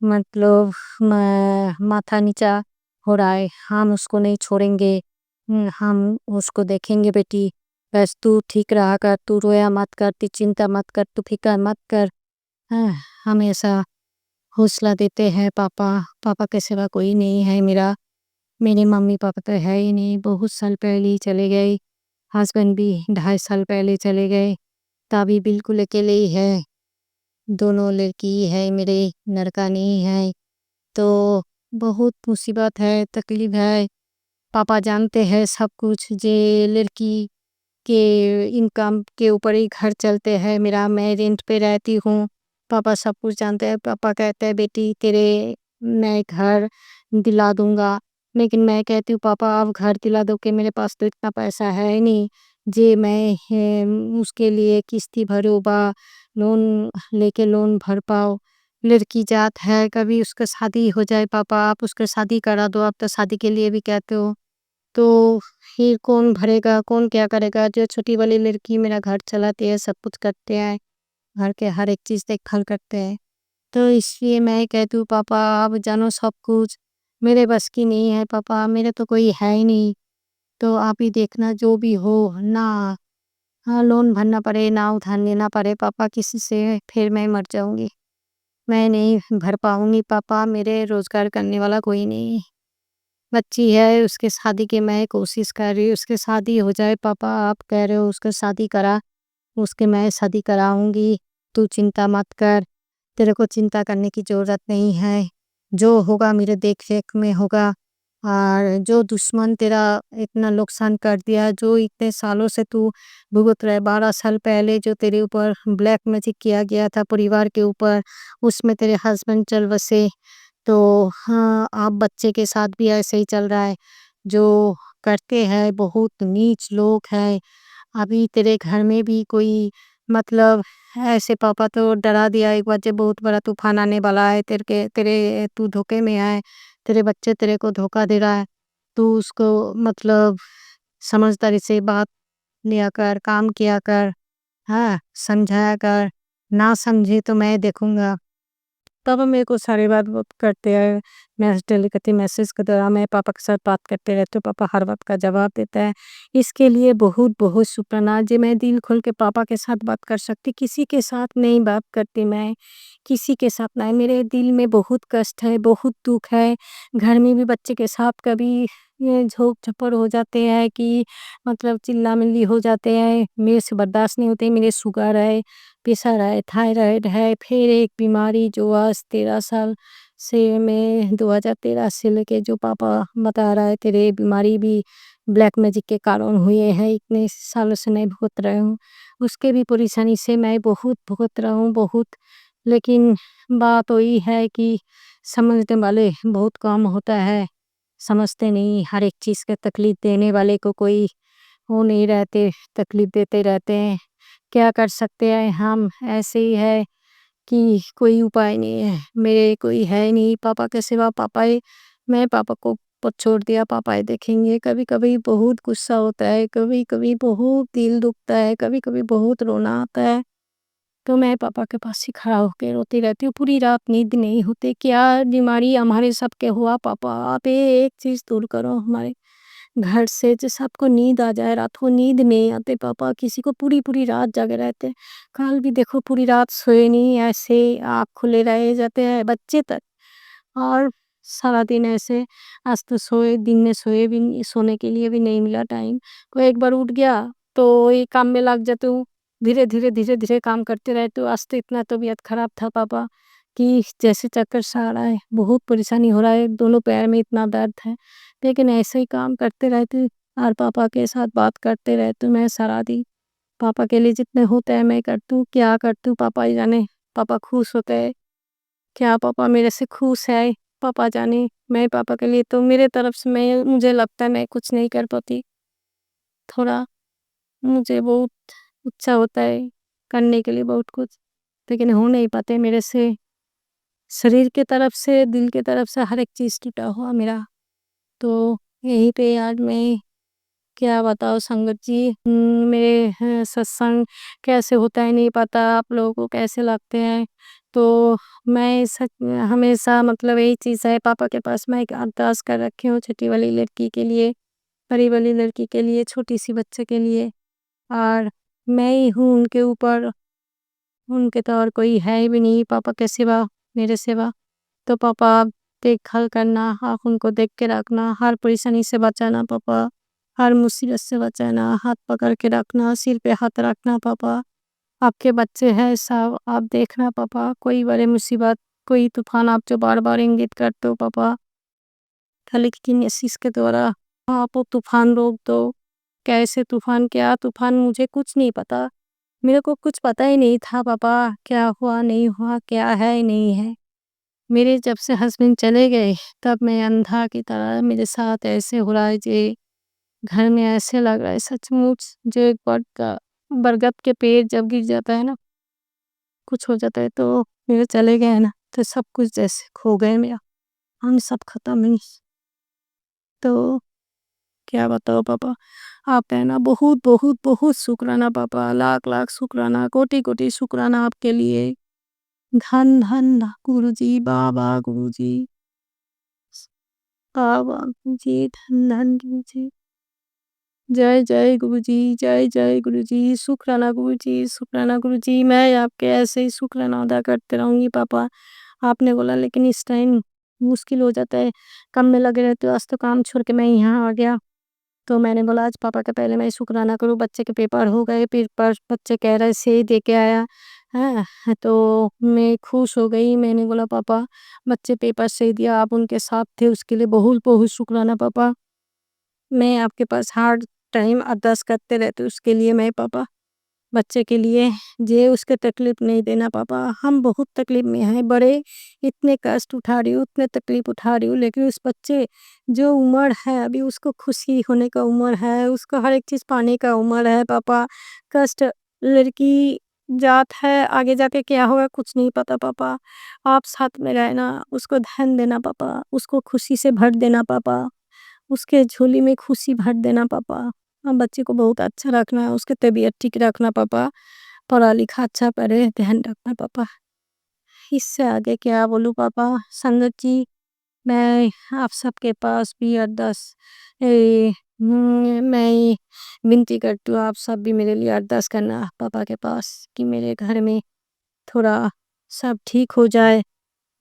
Speaker 2: मतलब माथा नीचा हो रहा है, हम उसको नहीं छोड़ेंगे। हम उसको देखेंगे बेटी, बस तू ठीक रहा कर, तू रोया मत कर, तू चिंता मत कर, तू फिक्र मत कर। हाँ, हमेशा हौसला देते हैं पापा। पापा के सिवा कोई नहीं है मेरा, मेरे मम्मी पापा तो है ही नहीं, बहुत साल पहले ही चले गए। हस्बैंड भी 2.5 साल पहले चले गए, तभी बिल्कुल अकेले ही है। दोनों लड़की है मेरे, लड़का नहीं है। तो बहुत मुसीबत है, तकलीफ है। पापा जानते हैं सब कुछ, जे लड़की के इनकम के ऊपर ही घर चलते हैं मेरा, मैं रेंट पे रहती हूँ। पापा सब कुछ जानते हैं। पापा कहते हैं बेटी तेरे मैं घर दिला दूंगा, लेकिन मैं कहती हूँ पापा आप घर दिला दो कि मेरे पास तो इतना पैसा है ही नहीं जे मैं उसके लिए किस्ती भरो बा लोन लेके लोन भर पाओ। लड़की जात है, कभी उसका शादी हो जाए पापा आप उसका शादी करा दो, आप तो शादी के लिए भी कहते हो। तो फिर कौन भरेगा, कौन क्या करेगा? जो छोटी वाली लड़की मेरा घर चलाती है, सब कुछ करते हैं, घर के हर एक चीज़ देखभाल करते हैं। तो इसलिए मैं कहती हूँ पापा आप जानो सब कुछ, मेरे बस की नहीं है पापा, मेरे तो कोई है ही नहीं, तो आप ही देखना जो भी हो ना। हाँ, लोन भरना पड़े, ना उधार लेना पड़े पापा किसी से, फिर मैं मर जाऊँगी। मैं नहीं भर पाऊँगी पापा, मेरे रोज़गार करने वाला कोई नहीं। बच्ची है, उसके शादी की मैं कोशिश कर रही हूँ, उसकी शादी हो जाए पापा, आप कह रहे हो उसका शादी करा, उसके मैं शादी कराऊँगी, तू चिंता मत कर, तेरे को चिंता करने की ज़रूरत नहीं है। जो होगा मेरे देख-रेख में होगा और जो दुश्मन तेरा इतना नुकसान कर दिया, जो इतने सालों से तू भुगत रहा है, 12 साल पहले जो तेरे ऊपर ब्लैक मैजिक किया गया था परिवार के ऊपर, उसमें तेरे हस्बैंड चल बसे। तो हाँ, अब बच्चे के साथ भी ऐसे ही चल रहा है। जो करते हैं बहुत नीच लोग हैं। अभी तेरे घर में भी कोई मतलब ऐसे पापा तो डरा दिया एक बार जब बहुत बड़ा तूफान आने वाला है तेरे तू धोखे में है, तेरे बच्चे तेरे को धोखा दे रहा है। तू उसको मतलब समझदारी से बात लिया कर, काम किया कर, हाँ, समझाया कर, ना समझे तो मैं देखूँगा। तब मेरे को सारी बात वो करते हैं, मैसेज डेली करती मैसेज के दौरान मैं पापा के साथ बात करते रहती हूँ, पापा हर बात का जवाब देता है। इसके लिए बहुत-बहुत शुक्राना जी मैं दिल खोल के पापा के साथ बात कर सकती, किसी के साथ नहीं बात करती मैं, किसी के साथ नहीं। मेरे दिल में बहुत कष्ट है, बहुत दुःख है, घर में भी बच्चे के साथ कभी ये झोंक-झपट हो जाते हैं कि मतलब चिल्ला-मिल्ली हो जाते हैं, मेरे से बर्दाश्त नहीं होते, मेरे शुगर है, प्रेशर है, थायराइड है, फिर एक बीमारी जो आज 13 साल से मैं 2013 से लेके जो पापा बता रहा है तेरे बीमारी भी ब्लैक मैजिक के कारण हुए हैं, इतने सालों से मैं भुगत रही हूँ। उसके भी परेशानी से मैं बहुत भुगत रहा हूँ, बहुत। लेकिन बात वही है कि समझने वाले बहुत कम होता है, समझते नहीं, हर एक चीज़ का तकलीफ़ देने वाले को कोई वो नहीं रहते, तकलीफ़ देते रहते हैं। क्या कर सकते हैं हम? ऐसे ही है कि कोई उपाय नहीं है। मेरे कोई है नहीं पापा के सिवा, पापा ही मैं पापा को छोड़ दिया, पापा ही देखेंगे। कभी-कभी बहुत गुस्सा होता है, कभी-कभी बहुत दिल दुखता है, कभी-कभी बहुत रोना आता है। तो मैं पापा के पास ही खड़ा होके रोती रहती हूँ, पूरी रात नींद नहीं होती। क्या बीमारी हमारे सबके हुआ पापा, आप ये एक चीज़ दूर करो हमारे घर से, जो सबको नींद आ जाए, रात को नींद नहीं आते पापा, किसी को पूरी-पूरी रात जागे रहते हैं। कल भी देखो पूरी रात सोए नहीं, ऐसे आँख खुले रहे जाते हैं बच्चे तक और सारा दिन ऐसे आज तो सोए दिन में सोए भी नहीं, सोने के लिए भी नहीं मिला टाइम। कोई एक बार उठ गया तो ये काम में लग जाती हूँ, धीरे-धीरे, धीरे-धीरे काम करते रहती हूँ। आज तो इतना तबीयत खराब था पापा कि जैसे चक्कर सा आ रहा है, बहुत परेशानी हो रहा है, दोनों पैर में इतना दर्द है। लेकिन ऐसे ही काम करते रहती हूँ और पापा के साथ बात करते रहती हूँ मैं सारा दिन। पापा के लिए जितने होता है मैं करती हूँ, क्या करती हूँ पापा ही जाने। पापा खुश होते हैं, क्या पापा मेरे से खुश है, पापा जाने। मैं पापा के लिए तो मेरे तरफ से मैं मुझे लगता है मैं कुछ नहीं कर पाती। थोड़ा मुझे बहुत इच्छा होता है करने के लिए बहुत कुछ, लेकिन हो नहीं पाते मेरे से। शरीर के तरफ से, दिल के तरफ से हर एक चीज़ टूटा हुआ मेरा। तो यहीं पे आज मैं क्या बताऊँ संगत जी, मेरे सत्संग कैसे होता है नहीं पता, आप लोगों को कैसे लगते हैं। तो मैं सच हमेशा मतलब यही चीज़ है पापा के पास मैं एक अरदास कर रखी हूँ छोटी वाली लड़की के लिए, बड़ी वाली लड़की के लिए, छोटी-सी बच्चे के लिए और मैं ही हूँ उनके ऊपर, उनके तो और कोई है भी नहीं पापा के सिवा, मेरे सिवा। तो पापा आप देखभाल करना, आप उनको देख के रखना, हर परेशानी से बचाना पापा, हर मुसीबत से बचाना, हाथ पकड़ के रखना, सिर पे हाथ रखना पापा। आपके बच्चे हैं सब, आप देखना पापा, कोई बड़ी मुसीबत, कोई तूफ़ान आप जो बार-बार इंगित करते हो पापा, खाली किनेसिस के द्वारा आप वो तूफ़ान रोक दो। कैसे तूफ़ान, क्या तूफ़ान मुझे कुछ नहीं पता। मेरे को कुछ पता ही नहीं था पापा, क्या हुआ, नहीं हुआ, क्या है, नहीं है। मेरे जब से हस्बैंड चले गए तब मैं अंधा की तरह मेरे साथ ऐसे हो रहा है जी, घर में ऐसे लग रहा है सचमुच जो एक बरगद के पेड़ जब गिर जाता है ना, कुछ हो जाता है तो मेरे चले गए हैं ना, तो सब कुछ जैसे खो गए मेरा, हम सब खत्म ही। तो क्या बताओ पापा। आपका है ना बहुत बहुत बहुत शुक्राना पापा, लाख लाख शुक्राना, कोटि कोटि शुक्राना आपके लिए। धन धन गुरुजी, बाबा गुरुजी, बाबा गुरुजी, धन धन गुरुजी। जय जय गुरुजी, जय जय गुरुजी, शुक्राना गुरुजी, शुक्राना गुरुजी। मैं आपके ऐसे ही शुक्राना अदा करते रहूँगी पापा। आपने बोला लेकिन इस टाइम मुश्किल हो जाता है, काम में लगे रहते हो। आज तो काम छोड़ के मैं यहाँ आ गया। तो मैंने बोला आज पापा का पहले मैं शुक्राना करूँ, बच्चे के पेपर हो गए, पेपर बच्चे कह रहे से दे के आया। हाँ, तो मैं खुश हो गई। मैंने बोला पापा बच्चे पेपर सही दिया, आप उनके साथ थे उसके लिए बहुत बहुत शुक्राना पापा। मैं आपके पास हर टाइम अरदास करते रहती हूँ उसके लिए मैं पापा, बच्चे के लिए। जे उसके तकलीफ नहीं देना पापा। हम बहुत तकलीफ में हैं, बड़े इतने कष्ट उठा रही हूँ, इतने तकलीफ उठा रही हूँ, लेकिन उस बच्चे जो उम्र है अभी उसको खुशी होने का उम्र है, उसको हर एक चीज़ पाने का उम्र है पापा। कष्ट लड़की जात है, आगे जाके क्या होगा कुछ नहीं पता पापा। आप साथ में रहना, उसको ध्यान देना पापा, उसको खुशी से भर देना पापा, उसके झोली में खुशी भर देना पापा। बच्चे को बहुत अच्छा रखना, उसकी तबीयत ठीक रखना पापा, पढ़ा-लिखा अच्छा करे, ध्यान रखना पापा। इससे आगे क्या बोलूँ पापा? संगत जी, मैं आप सबके पास भी अरदास मैं विनती करती हूँ, आप सब भी मेरे लिए अरदास करना पापा के पास कि मेरे घर में थोड़ा सब ठीक हो जाए।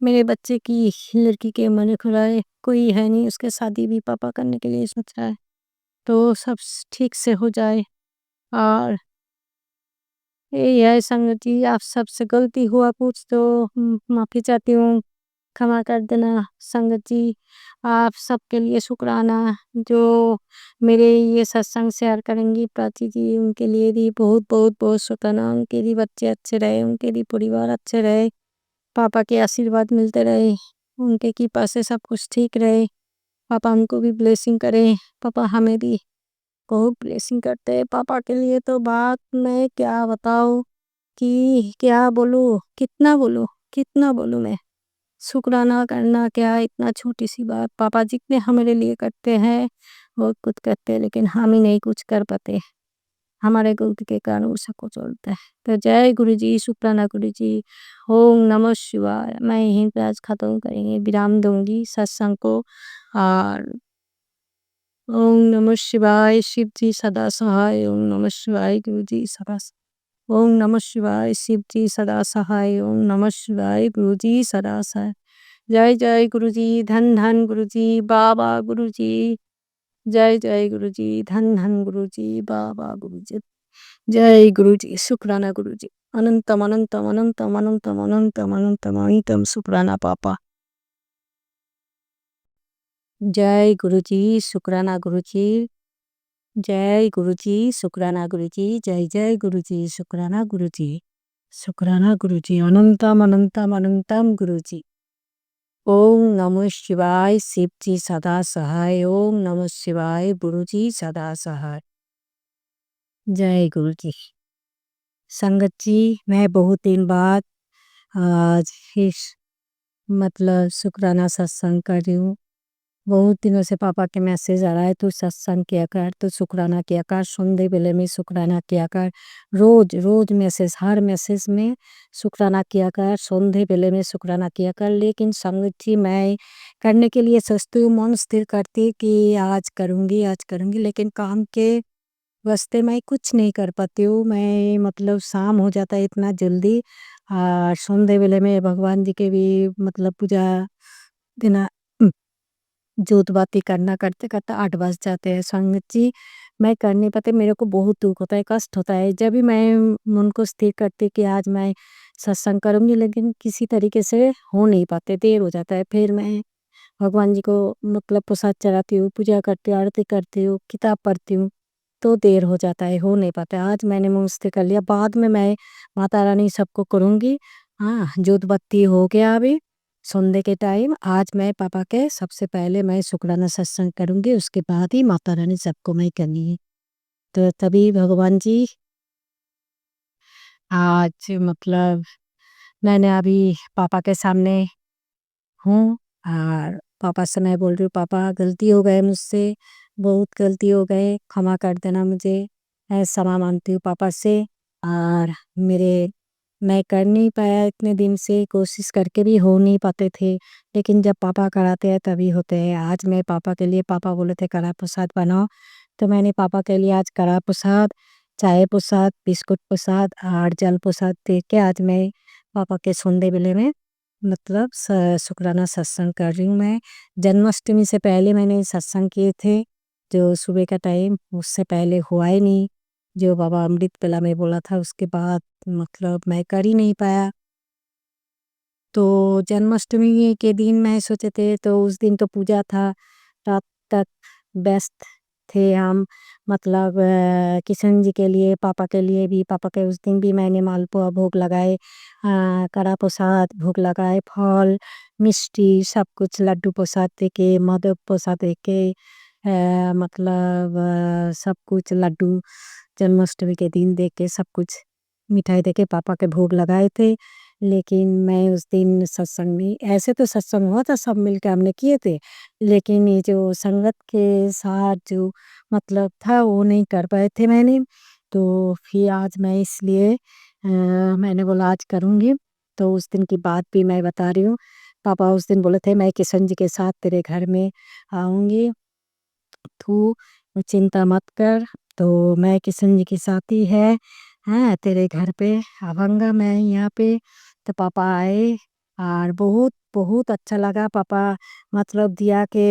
Speaker 2: मेरे बच्चे की लड़की के मन खुलाए, कोई है नहीं, उसके शादी भी पापा करने के लिए सोच रहा है। तो सब ठीक से हो जाए। और यही है संगत जी, आप सबसे गलती हुआ कुछ तो माफ़ी चाहती हूँ, क्षमा कर देना संगत जी। आप सबके लिए शुक्राना, जो मेरे ये सत्संग शेयर करेंगी प्राची जी, उनके लिए भी बहुत बहुत बहुत शुक्राना। उनके भी बच्चे अच्छे रहे, उनके भी परिवार अच्छे रहे, पापा के आशीर्वाद मिलते रहे, उनके कृपा से सब कुछ ठीक रहे। पापा हमको भी ब्लेसिंग करें, पापा हमें भी बहुत ब्लेसिंग करते हैं। पापा के लिए तो बात मैं क्या बताऊँ कि क्या बोलूँ, कितना बोलूँ मैं। शुक्राना करना क्या इतना छोटी-सी बात, पापा जितने हमारे लिए करते हैं, बहुत कुछ करते हैं, लेकिन हम ही नहीं कुछ कर पाते। हमारे गलती के कारण वो सब कुछ होता है। तो जय गुरुजी, शुक्राना गुरुजी। ओम नमः शिवाय। मैं यहीं पे आज खत्म करेंगे, विराम दूँगी सत्संग को। और ओम नमः शिवाय, शिव जी सदा सहाय। ओम नमः शिवाय, गुरु जी सदा ओम नमः शिवाय, शिव जी सदा सहाय। ओम नमः शिवाय, गुरु जी सदा सहाय। जय जय गुरु जी, धन धन गुरु जी, बाबा गुरु जी। जय जय गुरु जी, धन धन गुरु जी, बाबा गुरु जी। जय गुरु जी, शुक्राना गुरु जी। अनंतम अनंतम अनंतम अनंतम अनंतम अनंतम अनंतम शुक्राना पापा। जय गुरु जी, शुक्राना गुरु जी। जय गुरुजी, शुक्राना गुरुजी, जय जय गुरुजी, शुक्राना गुरुजी, शुक्राना गुरुजी, अनंतम अनंतम अनंतम गुरुजी। ओम नमः शिवाय, शिव जी सदा सहाय। ओम नमः शिवाय, गुरुजी सदा सहाय। जय गुरुजी। संगत जी, मैं बहुत दिन बाद आज इस मतलब शुक्राना सत्संग कर रही हूँ। बहुत दिनों से पापा के मैसेज आ रहा है, तू सत्संग किया कर, तू शुक्राना किया कर, संध्या बेले में शुक्राना किया कर। रोज रोज मैसेज, हर मैसेज में शुक्राना किया कर, संध्या बेले में शुक्राना किया कर। लेकिन संगत जी, मैं करने के लिए सोचती हूँ, मन स्थिर करती कि आज करूँगी, लेकिन काम के वास्ते मैं कुछ नहीं कर पाती हूँ। मैं मतलब शाम हो जाता है इतना जल्दी। और संध्या बेले में भगवान जी के भी मतलब पूजा देना, जोत बाती करना करते-करते 8 बज जाते हैं संगत जी। मैं कर नहीं पाती, मेरे को बहुत दुःख होता है, कष्ट होता है। जब भी मैं मन को स्थिर करती कि आज मैं सत्संग करूँगी, लेकिन किसी तरीके से हो नहीं पाते, देर हो जाता है। फिर मैं भगवान जी को मतलब प्रसाद चढ़ाती हूँ, पूजा करती हूँ, आरती करती हूँ, किताब पढ़ती हूँ, तो देर हो जाता है, हो नहीं पाता है। आज मैंने मन स्थिर कर लिया, बाद में मैं माता रानी सबको करूँगी। हाँ, जोत बत्ती हो गया अभी संध्या के टाइम। आज मैं पापा के सबसे पहले मैं शुक्राना सत्संग करूँगी, उसके बाद ही माता रानी सबको मैं करनी है। तो तभी भगवान जी आज मतलब मैंने अभी पापा के सामने हूँ। और पापा से मैं बोल रही हूँ, पापा गलती हो गए मुझसे, बहुत गलती हो गए, क्षमा कर देना मुझे। क्षमा माँगती हूँ पापा से। और मेरे मैं कर नहीं पाया इतने दिन से, कोशिश करके भी हो नहीं पाते थे, लेकिन जब पापा कराते हैं तभी होते हैं। आज मैं पापा के लिए, पापा बोले थे कड़ा प्रसाद बनाओ, तो मैंने पापा के लिए आज कड़ा प्रसाद, चाय प्रसाद, बिस्कुट प्रसाद और जल प्रसाद दे के आज मैं पापा के संडे बेले में मतलब शुक्राना सत्संग कर रही हूँ मैं। जन्माष्टमी से पहले मैंने सत्संग किए थे, जो सुबह का टाइम, उससे पहले हुआ ही नहीं। जो बाबा अमृत वेला में बोला था उसके बाद मतलब मैं कर ही नहीं पाया। तो जन्माष्टमी के दिन मैं सोचे थे, तो उस दिन तो पूजा था, रात तक व्यस्त थे हम। मतलब किशन जी के लिए, पापा के लिए भी, पापा के उस दिन भी मैंने मालपुआ भोग लगाए, कड़ा प्रसाद भोग लगाए, फल, मिष्टी सब कुछ, लड्डू प्रसाद देके, मोदक प्रसाद देके, मतलब सब कुछ लड्डू जन्माष्टमी के दिन देके सब कुछ मिठाई देके पापा के भोग लगाए थे। लेकिन मैं उस दिन सत्संग में, ऐसे तो सत्संग हुआ था, सब मिलके हमने किए थे, लेकिन ये जो संगत के साथ जो मतलब था वो नहीं कर पाए थे मैंने। तो फिर आज मैं इसलिए मैंने बोला आज करूँगी। तो उस दिन की बात भी मैं बता रही हूँ। पापा उस दिन बोले थे मैं किशन जी के साथ तेरे घर में आऊँगी, तू चिंता मत कर। तो मैं किशन जी के साथ ही है, हैं तेरे घर पे आऊँगा मैं यहाँ पे। तो पापा आए और बहुत बहुत अच्छा लगा। पापा मतलब दिया के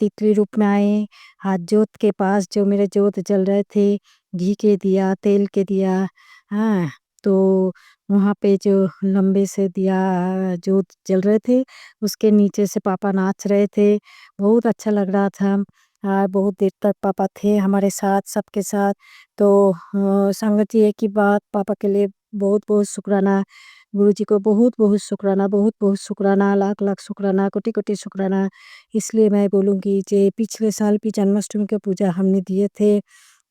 Speaker 2: तितली रूप में आए, हाथ जोत के पास जो मेरे जोत जल रहे थे, घी के दिया, तेल के दिया, हाँ। तो वहाँ पे जो लंबे से दिया जोत जल रहे थे, उसके नीचे से पापा नाच रहे थे, बहुत अच्छा लग रहा था। बहुत देर तक पापा थे हमारे साथ, सबके साथ। तो संगत जी एक ही बात, पापा के लिए बहुत बहुत शुक्राना, गुरु जी को बहुत बहुत शुक्राना, बहुत बहुत शुक्राना, लाख लाख शुक्राना, कोटि कोटि शुक्राना। इसलिए मैं बोलूँगी जे पिछले साल भी जन्माष्टमी का पूजा हमने दिए थे,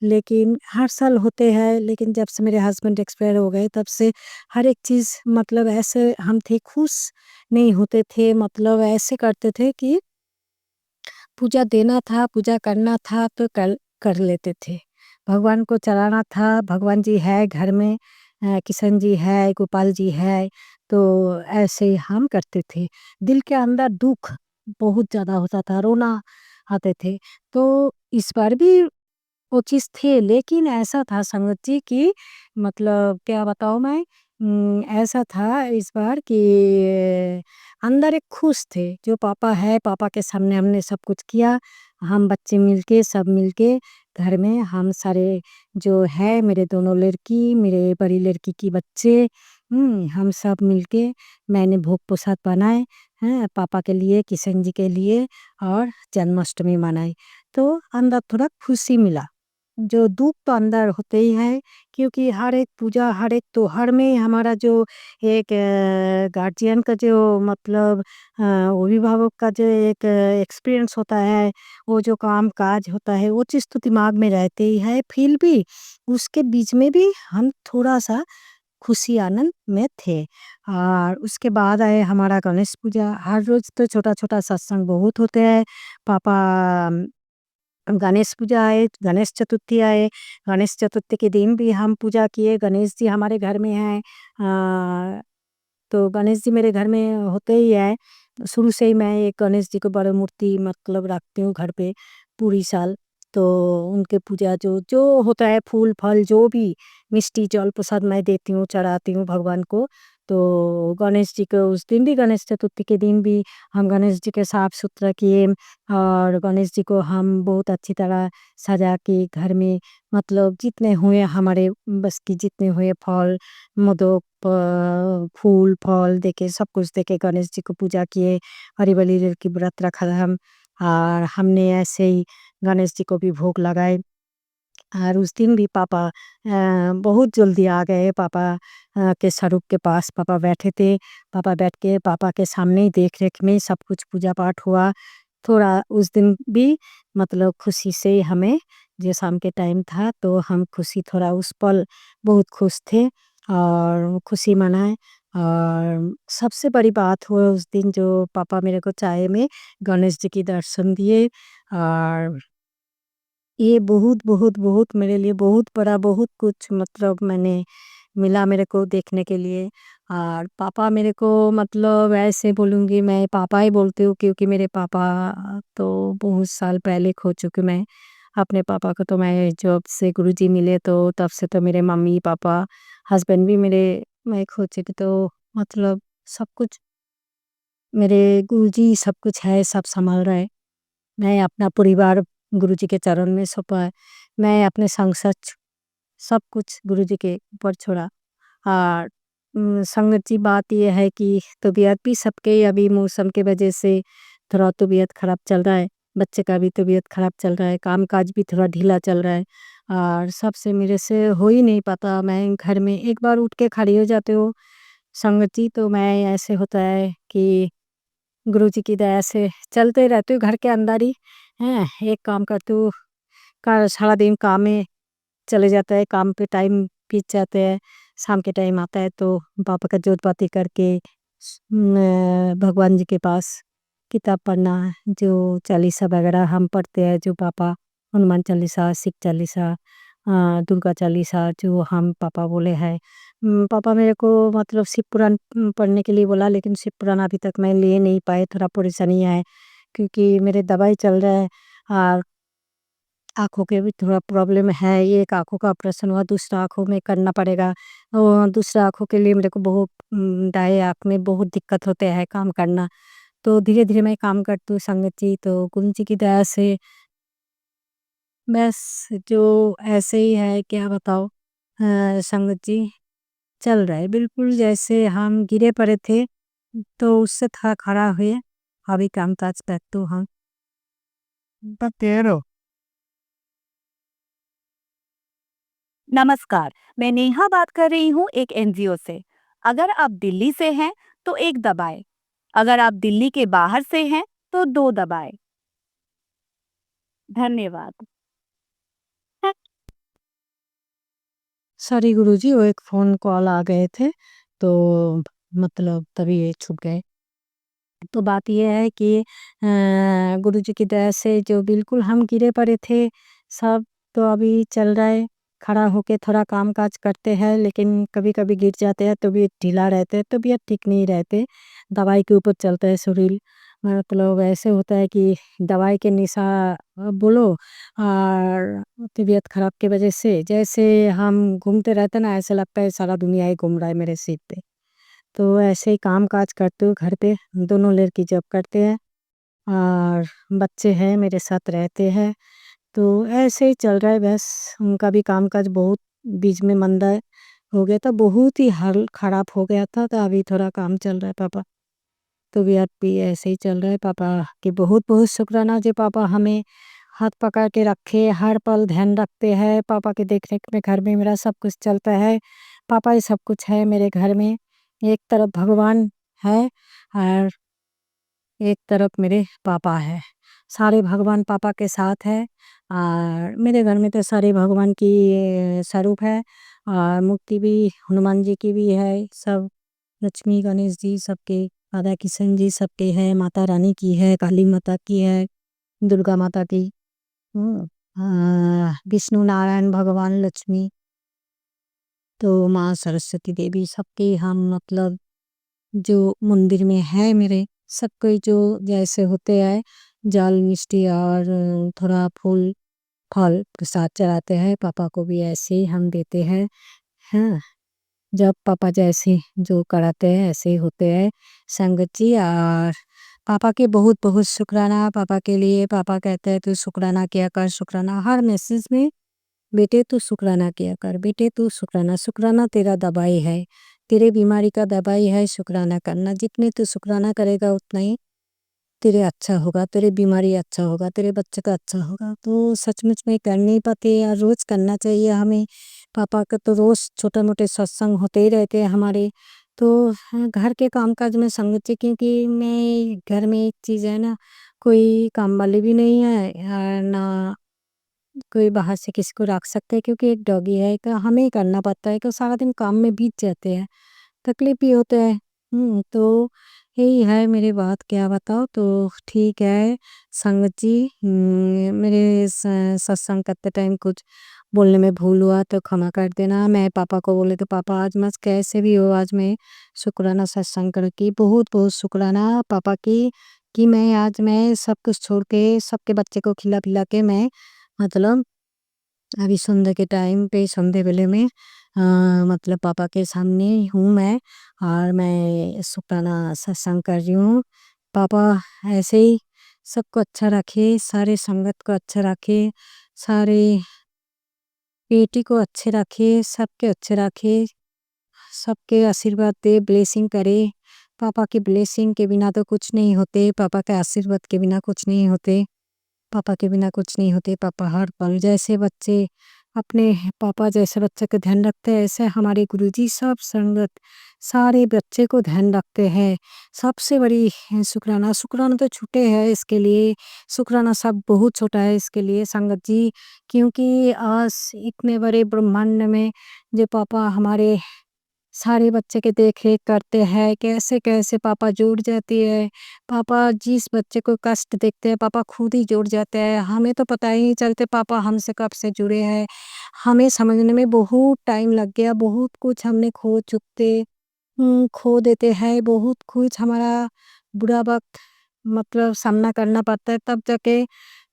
Speaker 2: लेकिन हर साल होते हैं, लेकिन जब से मेरे हस्बैंड एक्सपायर हो गए तब से हर एक चीज़ मतलब ऐसे हम थे, खुश नहीं होते थे, मतलब ऐसे करते थे कि पूजा देना था, पूजा करना था तो कर लेते थे। भगवान को चढ़ाना था, भगवान जी है घर में, किशन जी है, गोपाल जी है, तो ऐसे हम करते थे। दिल के अंदर दुःख बहुत ज़्यादा होता था, रोना आते थे। तो इस बार भी वो चीज़ थे, लेकिन ऐसा था संगत जी कि मतलब क्या बताऊँ मैं, ऐसा था इस बार कि अंदर एक खुश थे, जो पापा है, पापा के सामने हमने सब कुछ किया। हम बच्चे मिलके, सब मिलके घर में हम सारे जो है, मेरे दोनों लड़की, मेरे बड़ी लड़की की बच्चे, हम सब मिलके मैंने भोग प्रसाद बनाए, हैं, पापा के लिए, किशन जी के लिए और जन्माष्टमी मनाई। तो अंदर थोड़ा खुशी मिला। जो दुःख तो अंदर होते ही है, क्योंकि हर एक पूजा, हर एक त्योहार में हमारा जो एक गार्जियन का जो मतलब अभिभावक का जो एक एक्सपीरियंस होता है, वो जो काम-काज होता है, वो चीज़ तो दिमाग में रहते ही है। फिर भी उसके बीच में भी हम थोड़ा-सा खुशी आनंद में थे। और उसके बाद आए हमारा गणेश पूजा। हर रोज़ तो छोटा-छोटा सत्संग बहुत होते हैं। पापा गणेश पूजा आए, गणेश चतुर्थी आए, गणेश चतुर्थी के दिन भी हम पूजा किए, गणेश जी हमारे घर में हैं। तो गणेश जी मेरे घर में होते ही है। शुरू से ही मैं एक गणेश जी को बड़ी मूर्ति मतलब रखती हूँ घर पे पूरी साल। तो उनके पूजा जो जो होता है, फूल फल जो भी, मिष्टी जल प्रसाद मैं देती हूँ, चढ़ाती हूँ भगवान को। तो गणेश जी को उस दिन भी, गणेश चतुर्थी के दिन भी हम गणेश जी के साफ सुथरा किए, और गणेश जी को हम बहुत अच्छी तरह सजा के घर में, मतलब जितने हुए हमारे बस की, जितने हुए फल, मोदक, फूल फल देके, सब कुछ देके गणेश जी को पूजा किए। हरी-भरी की व्रत रखा हम, और हमने ऐसे ही गणेश जी को भी भोग लगाए। और उस दिन भी पापा बहुत जल्दी आ गए। पापा के स्वरूप के पास पापा बैठे थे। पापा बैठ के पापा के सामने ही देख-रेख में सब कुछ पूजा पाठ हुआ। थोड़ा उस दिन भी मतलब खुशी से हमें, जो शाम के टाइम था, तो हम खुशी थोड़ा उस पल बहुत खुश थे और खुशी मनाए। और सबसे बड़ी बात हुआ उस दिन, जो पापा मेरे को चाय में गणेश जी की दर्शन दिए। और ये बहुत बहुत बहुत मेरे लिए बहुत बड़ा बहुत कुछ मतलब मैंने मिला मेरे को देखने के लिए। और पापा मेरे को मतलब ऐसे बोलूँगी, मैं पापा ही बोलती हूँ क्योंकि मेरे पापा तो बहुत साल पहले खो चुके। मैं अपने पापा को तो मैं जब से गुरुजी मिले तो तब से तो मेरे मम्मी पापा हस्बैंड भी मेरे मैं खो चुकी। तो मतलब सब कुछ मेरे गुरुजी सब कुछ है, सब सँभाल रहे। मैं अपना परिवार गुरुजी के चरण में सौंपा है। मैं अपने संसार सब कुछ गुरुजी के ऊपर छोड़ा। और संगत जी बात ये है कि तबीयत भी सबके अभी मौसम के वजह से थोड़ा तबीयत खराब चल रहा है। बच्चे का भी तबीयत खराब चल रहा है, काम-काज भी थोड़ा ढीला चल रहा है और सबसे मेरे से हो ही नहीं पाता। मैं घर में एक बार उठ के खड़ी हो जाती हूँ संगत जी, तो मैं ऐसे होता है कि गुरुजी की दया से चलते रहती हूँ घर के अंदर ही, हैं। एक काम करती हूँ, का सारा दिन काम में चले जाता है, काम पे टाइम बीत जाते हैं। शाम के टाइम आता है तो पापा का जोत बाती करके भगवान जी के पास किताब पढ़ना, जो चालीसा वगैरह हम पढ़ते हैं, जो पापा हनुमान चालीसा, शिव चालीसा, दुर्गा चालीसा जो हम पापा बोले हैं। पापा मेरे को मतलब शिव पुराण पढ़ने के लिए बोला, लेकिन शिव पुराण अभी तक मैं ले नहीं पाए, थोड़ा परेशानी है क्योंकि मेरे दवाई चल रहा है और आँखों के भी थोड़ा प्रॉब्लम है। एक आँखों का ऑपरेशन हुआ, दूसरा आँखों में करना पड़ेगा। दूसरा आँखों के लिए मेरे को बहुत दाएँ आँख में बहुत दिक्कत होते हैं काम करना। तो धीरे-धीरे मैं काम करती हूँ संगत जी, तो गुरु जी की दया से बस जो ऐसे ही है क्या बताऊँ संगत जी, चल रहा है बिल्कुल जैसे हम गिरे पड़े थे, तो उससे थोड़ा खड़ा हुए, अभी काम-काज करती हूँ हम।
Speaker 3: नमस्कार, मैं नेहा बात कर रही हूँ एक एनजीओ से। अगर आप दिल्ली से हैं तो एक दबाएं। अगर आप दिल्ली के बाहर से हैं तो दो दबाएं। धन्यवाद।
Speaker 2: सॉरी गुरुजी, वो एक फ़ोन कॉल आ गए थे, तो मतलब तभी ये छूट गए। तो बात ये है कि गुरुजी की दया से जो बिल्कुल हम गिरे पड़े थे, सब तो अभी चल रहा है। खड़ा होके थोड़ा काम-काज करते हैं, लेकिन कभी-कभी गिर जाते हैं, तबीयत ढीला रहते हैं, तबीयत ठीक नहीं रहते। दवाई के ऊपर चलता है शरीर। मतलब ऐसे होता है कि दवाई के निशा बोलो और तबीयत खराब की वजह से जैसे हम घूमते रहते हैं ना, ऐसा लगता है सारा दुनिया ही घूम रहा है मेरे सिर पे। तो ऐसे ही काम-काज करते हुए घर पे दोनों लड़की जॉब करते हैं और बच्चे हैं मेरे साथ रहते हैं। तो ऐसे ही चल रहा है बस, उनका भी काम-काज बहुत बीच में मंदा हो गया था, बहुत ही हाल खराब हो गया था, तो अभी थोड़ा काम चल रहा है पापा। तबीयत भी ऐसे ही चल रहा है पापा की बहुत-बहुत शुक्राना जो पापा हमें हाथ पकड़ के रखे, हर पल ध्यान रखते हैं। पापा के देख-रेख में घर में मेरा सब कुछ चलता है। पापा ही सब कुछ है मेरे घर में। एक तरफ भगवान है और एक तरफ मेरे पापा है। सारे भगवान पापा के साथ है और मेरे घर में तो सारे भगवान की स्वरूप है और मूर्ति भी हनुमान जी की भी है, सब लक्ष्मी गणेश जी सबके, राधा कृष्ण जी सबके है, माता रानी की है, काली माता की है, दुर्गा माता की। विष्णु नारायण भगवान लक्ष्मी, तो माँ सरस्वती देवी सबके हम मतलब जो मंदिर में है मेरे, सबके जो जैसे होते हैं जल मिष्टी और थोड़ा फूल फल प्रसाद चढ़ाते हैं, पापा को भी ऐसे ही हम देते हैं। हाँ, जब पापा जैसे जो कराते हैं ऐसे ही होते हैं संगत जी। और पापा के बहुत-बहुत शुक्राना पापा के लिए। पापा कहते हैं तू शुक्राना किया कर, शुक्राना हर मैसेज में, बेटे तू शुक्राना किया कर, बेटे तू शुक्राना, शुक्राना तेरा दवाई है, तेरे बीमारी का दवाई है शुक्राना करना। जितने तू शुक्राना करेगा उतना ही तेरे अच्छा होगा, तेरे बीमारी अच्छा होगा, तेरे बच्चे का अच्छा होगा। तो सचमुच में कर नहीं पाते यार, रोज़ करना चाहिए हमें। पापा का तो रोज़ छोटे-मोटे सत्संग होते ही रहते हैं हमारे। तो हाँ, घर के काम-काज में संगत जी, क्योंकि मैं घर में एक चीज़ है ना, कोई काम वाली भी नहीं है ना कोई बाहर से किसी को रख सकते हैं, क्योंकि एक डॉगी है, तो हमें ही करना पड़ता है, तो सारा दिन काम में बीत जाते हैं, तकलीफ भी होता है। तो यही है मेरी बात, क्या बताओ। तो ठीक है संगत जी, मेरे सत्संग करते टाइम कुछ बोलने में भूल हुआ तो क्षमा कर देना। मैं पापा को बोले तो पापा आज मत कैसे भी हो, आज मैं शुक्राना सत्संग की बहुत बहुत शुक्राना पापा की, कि मैं सब कुछ छोड़ के सबके बच्चे को खिला पिला के मैं मतलब अभी संध्या के टाइम पे संध्या वेले में मतलब पापा के सामने हूँ मैं, और मैं शुक्राना सत्संग कर रही हूँ। पापा ऐसे ही सबको अच्छा रखे, सारे संगत को अच्छा रखे, सारे बेटी को अच्छे रखे, सबके अच्छे रखे, सबके आशीर्वाद दे, ब्लेसिंग करे। पापा की ब्लेसिंग के बिना तो कुछ नहीं होते, पापा के आशीर्वाद के बिना कुछ नहीं होते, पापा के बिना कुछ नहीं होते। पापा हर पल जैसे बच्चे अपने पापा जैसे बच्चे का ध्यान रखते हैं, ऐसे हमारे गुरुजी सब संगत सारे बच्चे को ध्यान रखते हैं। सबसे बड़ी शुक्राना, शुक्राना तो छूटे है इसके लिए, शुक्राना सब बहुत छोटा है इसके लिए संगत जी। क्योंकि आज इतने बड़े ब्रह्मांड में जो पापा हमारे सारे बच्चे के देख-रेख करते हैं, कैसे-कैसे पापा जुड़ जाती है। पापा जिस बच्चे को कष्ट देखते हैं, पापा खुद ही जुड़ जाते हैं। हमें तो पता ही नहीं चलते पापा हमसे कब से जुड़े हैं। हमें समझने में बहुत टाइम लग गया, बहुत कुछ हमने खो देते हैं, बहुत कुछ हमारा बुरा वक़्त मतलब सामना करना पड़ता है, तब जाके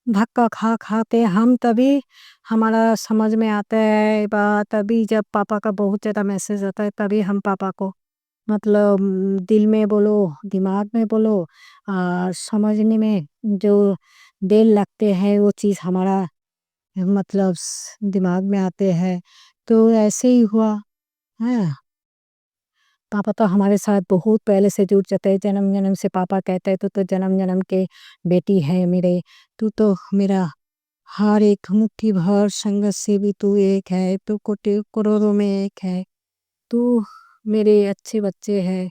Speaker 2: धक्का खा के हम तभी हमारा समझ में आता है बात, तभी जब पापा का बहुत ज़्यादा मैसेज आता है तभी हम पापा को मतलब दिल में बोलो, दिमाग में बोलो, समझने में जो देर लगते हैं वो चीज़ हमारा मतलब दिमाग में आते हैं। तो ऐसे ही हुआ है। पापा तो हमारे साथ बहुत पहले से जुड़ जाते हैं, जन्म-जन्म से पापा कहते हैं, "तू तो जन्म-जन्म के बेटी है मेरे, तू तो मेरा हर एक मुट्ठी भर संगत से भी तू एक है, तू कोटि करोड़ों में एक है, तू मेरे अच्छे बच्चे है।"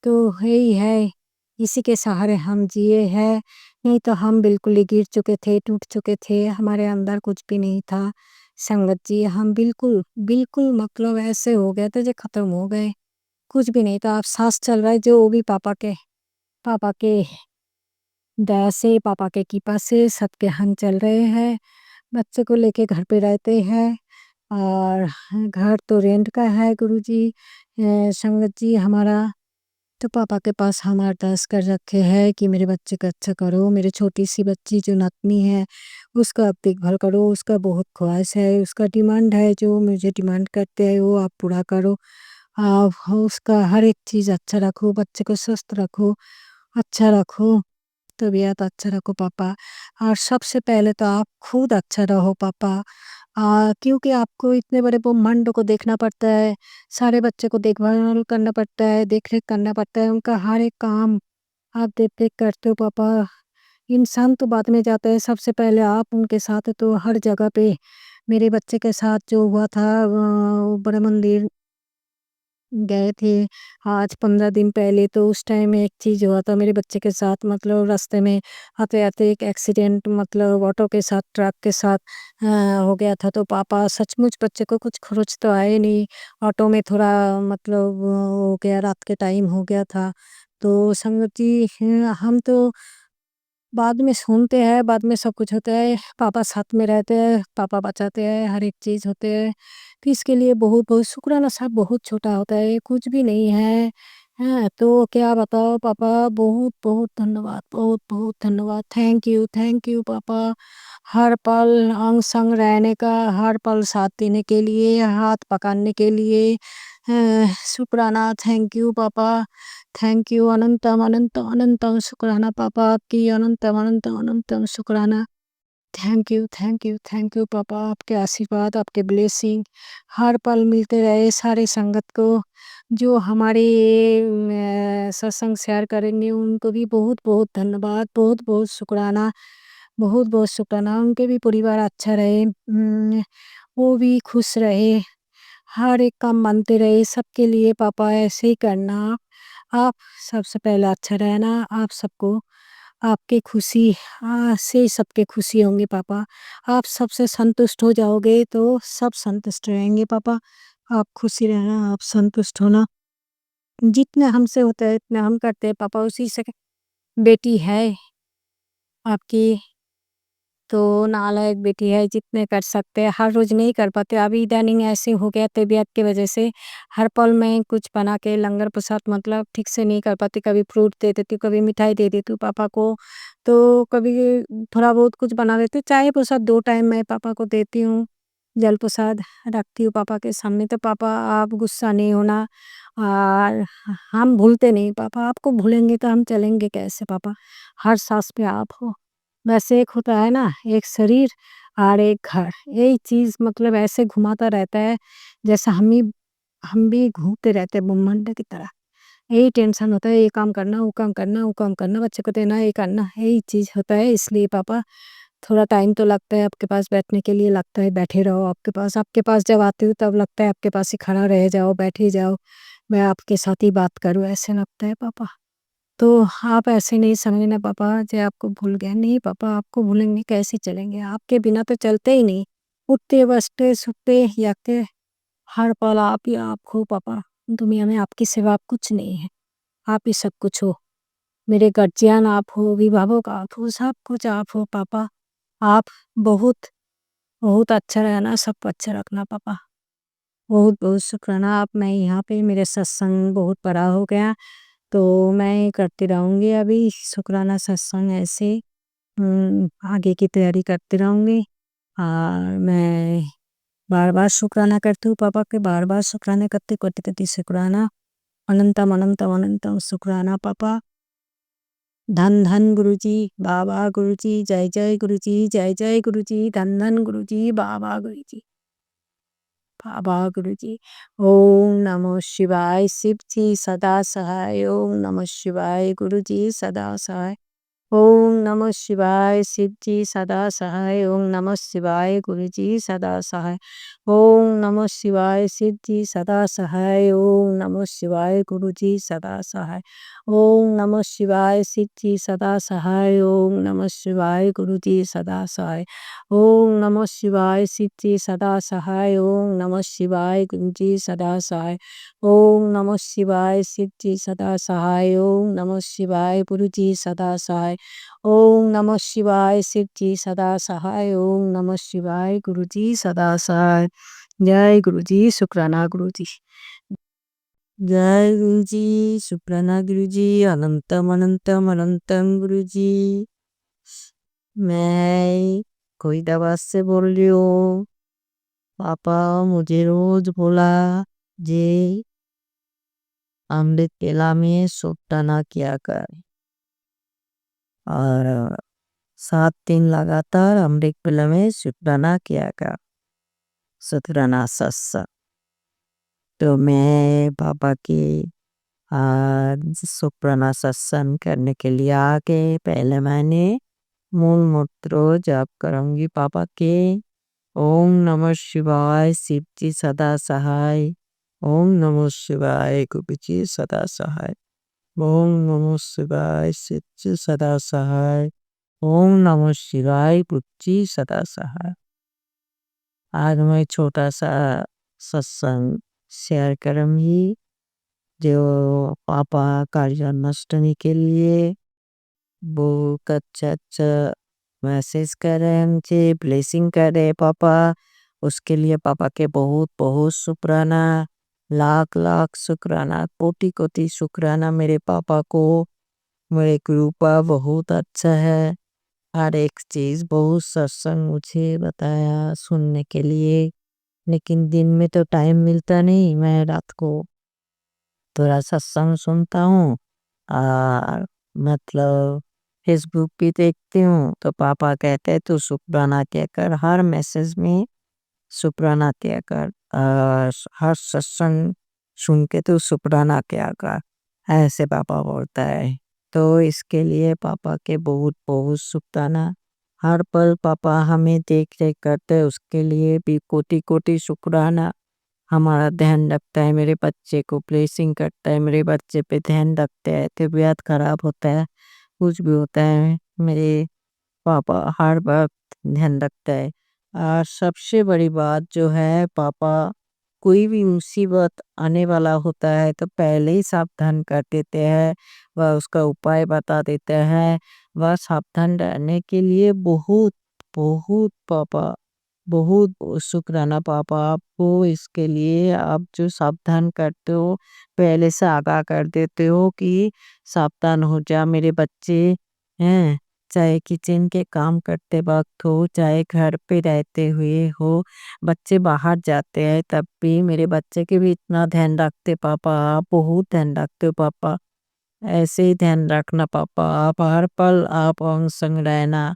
Speaker 2: तो यही है, इसी के सहारे हम जिए हैं, नहीं तो हम बिल्कुल ही गिर चुके थे, टूट चुके थे, हमारे अंदर कुछ भी नहीं था। संगत जी हम बिल्कुल, बिल्कुल मतलब ऐसे हो गए थे जो खत्म हो गए, कुछ भी नहीं था। अब साँस चल रहा है जो वो भी पापा के दया से, पापा के कृपा से सबके हम चल रहे हैं। बच्चे को लेके घर पे रहते हैं, और घर तो रेंट का है गुरुजी, संगत जी हमारा। तो पापा के पास हम अरदास कर रखे हैं कि मेरे बच्चे का अच्छा करो, मेरी छोटी-सी बच्ची जो नातनी है, उसका आप देखभाल करो, उसका बहुत ख्वाहिश है, उसका डिमांड है, जो मुझे डिमांड करते हैं वो आप पूरा करो। आप उसका हर एक चीज़ अच्छा रखो, बच्चे को स्वस्थ रखो, अच्छा रखो। तबीयत अच्छा रखो पापा, और सबसे पहले तो आप खुद अच्छा रहो पापा। क्योंकि आपको इतने बड़े ब्रह्मांड को देखना पड़ता है, सारे बच्चे को देखभाल करना पड़ता है, देख-रेख करना पड़ता है, उनका हर एक काम आप देख-रेख करते हो पापा। इंसान तो बाद में जाता है, सबसे पहले आप उनके साथ तो हर जगह पे मेरे बच्चे के साथ जो हुआ था वो बड़े मंदिर गए थे आज 15 दिन पहले, तो उस टाइम एक चीज़ हुआ था मेरे बच्चे के साथ, मतलब रास्ते में आते-आते एक एक्सीडेंट मतलब ऑटो के साथ, ट्रक के साथ हो गया था। तो पापा सचमुच बच्चे को कुछ खरोच तो आए नहीं, ऑटो में थोड़ा मतलब हो गया, रात के टाइम हो गया था। तो संगत जी हम तो बाद में सुनते हैं, बाद में सब कुछ होता है, पापा साथ में रहते हैं, पापा बचाते हैं, हर एक चीज़ होते हैं। तो इसके लिए बहुत-बहुत शुक्राना साहब, बहुत छोटा होता है, कुछ भी नहीं है। हैं, तो क्या बताओ पापा, बहुत-बहुत धन्यवाद, बहुत-बहुत धन्यवाद। थैंक यू पापा। हर पल अंग-संग रहने का, हर पल साथ देने के लिए, हाथ पकड़ने के लिए शुक्राना, थैंक यू पापा। थैंक यू, अनंतम अनंतम अनंतम शुक्राना पापा, आपकी अनंतम अनंतम अनंतम शुक्राना। थैंक यू पापा, आपके आशीर्वाद, आपके ब्लेसिंग हर पल मिलते रहे सारे संगत को, जो हमारे सत्संग शेयर करेंगे उनको भी बहुत-बहुत धन्यवाद, बहुत-बहुत शुक्राना, बहुत-बहुत शुक्राना। उनके भी परिवार अच्छा रहे, वो भी खुश रहे, हर एक काम मानते रहे, सबके लिए पापा ऐसे ही करना। आप सबसे पहले अच्छा रहना, आप सबको आपकी खुशी से सबके खुशी होंगे पापा। आप सबसे संतुष्ट हो जाओगे तो सब संतुष्ट रहेंगे पापा। आप खुशी रहना, आप संतुष्ट होना। जितना हमसे होता है इतना हम करते हैं पापा, उसी से बेटी है आपकी, तो नालायक बेटी है, जितने कर सकते हैं, हर रोज़ नहीं कर पाते। अभी इदानीं ऐसे हो गया तबीयत की वजह से, हर पल मैं कुछ बना के लंगर प्रसाद मतलब ठीक से नहीं कर पाती। कभी फ्रूट दे देती हूँ, कभी मिठाई दे देती हूँ पापा को, तो कभी थोड़ा बहुत कुछ बना देती हूँ। चाय प्रसाद 2 टाइम मैं पापा को देती हूँ, जल प्रसाद रखती हूँ पापा के सामने। तो पापा आप गुस्सा नहीं होना, और हम भूलते नहीं पापा, आपको भूलेंगे तो हम चलेंगे कैसे पापा? हर साँस पे आप हो। वैसे एक होता है ना, एक शरीर और एक घर, यही चीज़ मतलब ऐसे घुमाता रहता है, जैसे हम भी घूमते रहते हैं ब्रह्मांड की तरह। यही टेंशन होता है, ये काम करना, वो काम करना, वो काम करना, बच्चे को देना, ये करना, यही चीज़ होता है। इसलिए पापा थोड़ा टाइम तो लगता है आपके पास बैठने के लिए, लगता है बैठे रहो आपके पास जब आती हूँ तब लगता है आपके पास ही खड़ा रह जाओ, बैठ ही जाओ, मैं आपके साथ ही बात करूँ, ऐसे लगता है पापा। तो आप ऐसे नहीं समझना पापा जे आपको भूल गए, नहीं पापा आपको भूलेंगे कैसे चलेंगे? आपके बिना तो चलते ही नहीं। उठते, बसते, सोते, जागते, हर पल आप ही आप हो पापा। दुनिया में आपके सिवा कुछ नहीं है, आप ही सब कुछ हो। मेरे गार्जियन आप हो, अभिभावक आप हो, सब कुछ आप हो पापा। आप बहुत, बहुत अच्छा रहना, सबको अच्छा रखना पापा। बहुत-बहुत शुक्राना, आप मैं यहाँ पे मेरे सत्संग बहुत बड़ा हो गया, तो मैं करती रहूँगी अभी शुक्राना सत्संग ऐसे आगे की तैयारी करती रहूँगी। और मैं बार-बार शुक्राना करती हूँ पापा के, बार-बार शुक्राना करते शुक्राना, अनंतम, अनंतम, अनंतम शुक्राना पापा। धन, धन गुरुजी, बाबा गुरुजी, जय, जय गुरुजी, जय, जय गुरुजी, धन, धन गुरुजी, बाबा गुरुजी। बाबा गुरुजी। ओम नमः शिवाय, शिव जी सदा सहाय। ओम नमः शिवाय, गुरुजी सदा सहाय। ओम नमः शिवाय, शिव जी सदा सहाय। ओम नमः शिवाय, गुरुजी सदा सहाय। ओम नमः शिवाय, शिव जी सदा सहाय। ओम नमः शिवाय, गुरुजी सदा सहाय। ओम नमः शिवाय, शिव जी सदा सहाय। ओम नमः शिवाय, गुरुजी सदा सहाय। ओम नमः शिवाय, शिव जी सदा सहाय। ओम नमः शिवाय, गुरुजी सदा सहाय। ओम नमः शिवाय, शिव जी सदा सहाय। ओम नमः शिवाय, गुरुजी सदा सहाय। ओम नमः शिवाय, शिव जी सदा सहाय। ओम नमः शिवाय, गुरुजी सदा सहाय। जय गुरुजी, शुक्राना गुरुजी। जय गुरुजी, शुक्राना गुरुजी, अनंतम अनंतम अनंतम गुरुजी। मैं कोई दवा से बोल रही हूँ, पापा मुझे रोज बोला जे अमृत केला में सुट्टाना किया कर, और 7 दिन लगातार अमृत केला में सुट्टाना किया कर, शुक्राना सत्संग। तो मैं पापा की आज शुक्राना सत्संग करने के लिए आके पहले मैंने मूल मंत्र जाप करूंगी पापा के। ओम नमः शिवाय, शिव जी सदा सहाय। ओम नमः शिवाय, गुरुजी सदा सहाय। ओम नमः शिवाय, शिव जी सदा सहाय। ओम नमः शिवाय, गुरुजी सदा सहाय। आज मैं छोटा सा सत्संग शेयर करूंगी, जो पापा का जन्माष्टमी के लिए बहुत अच्छा अच्छा मैसेज कर रहे हैं, मुझे ब्लेसिंग कर रहे हैं पापा। उसके लिए पापा के बहुत बहुत शुक्राना, लाख लाख शुक्राना, कोटि कोटि शुक्राना मेरे पापा को। मेरे कृपा बहुत अच्छा है, हर एक चीज़ बहुत सत्संग मुझे बताया सुनने के लिए। लेकिन दिन में तो टाइम मिलता नहीं, मैं रात को थोड़ा सत्संग सुनता हूँ, और मतलब फेसबुक भी देखती हूँ। तो पापा कहते हैं तू शुक्राना क्या कर, हर मैसेज में शुक्राना क्या कर, और हर सत्संग सुन के तू शुक्राना क्या कर, ऐसे पापा बोलता है। तो इसके लिए पापा के बहुत बहुत शुक्राना। हर पल पापा हमें देख रेख करते हैं, उसके लिए भी कोटि कोटि शुक्राना। हमारा ध्यान रखता है, मेरे बच्चे को ब्लेसिंग करता है, मेरे बच्चे पे ध्यान रखते हैं, तबीयत खराब होता है, कुछ भी होता है, मेरे पापा हर वक्त ध्यान रखता है। और सबसे बड़ी बात जो है पापा कोई भी मुसीबत आने वाला होता है तो पहले ही सावधान कर देते हैं, वह उसका उपाय बता देते हैं। वह सावधान रहने के लिए बहुत बहुत पापा बहुत शुक्राना पापा आपको, इसके लिए आप जो सावधान करते हो, पहले से आगाह कर देते हो कि सावधान हो जा मेरे बच्चे। हैं, चाहे किचन के काम करते वक्त हो, चाहे घर पे रहते हुए हो, बच्चे बाहर जाते हैं तब भी मेरे बच्चे के भी इतना ध्यान रखते पापा, आप बहुत ध्यान रखते हो पापा। ऐसे ही ध्यान रखना पापा, आप हर पल आप उन संग रहना,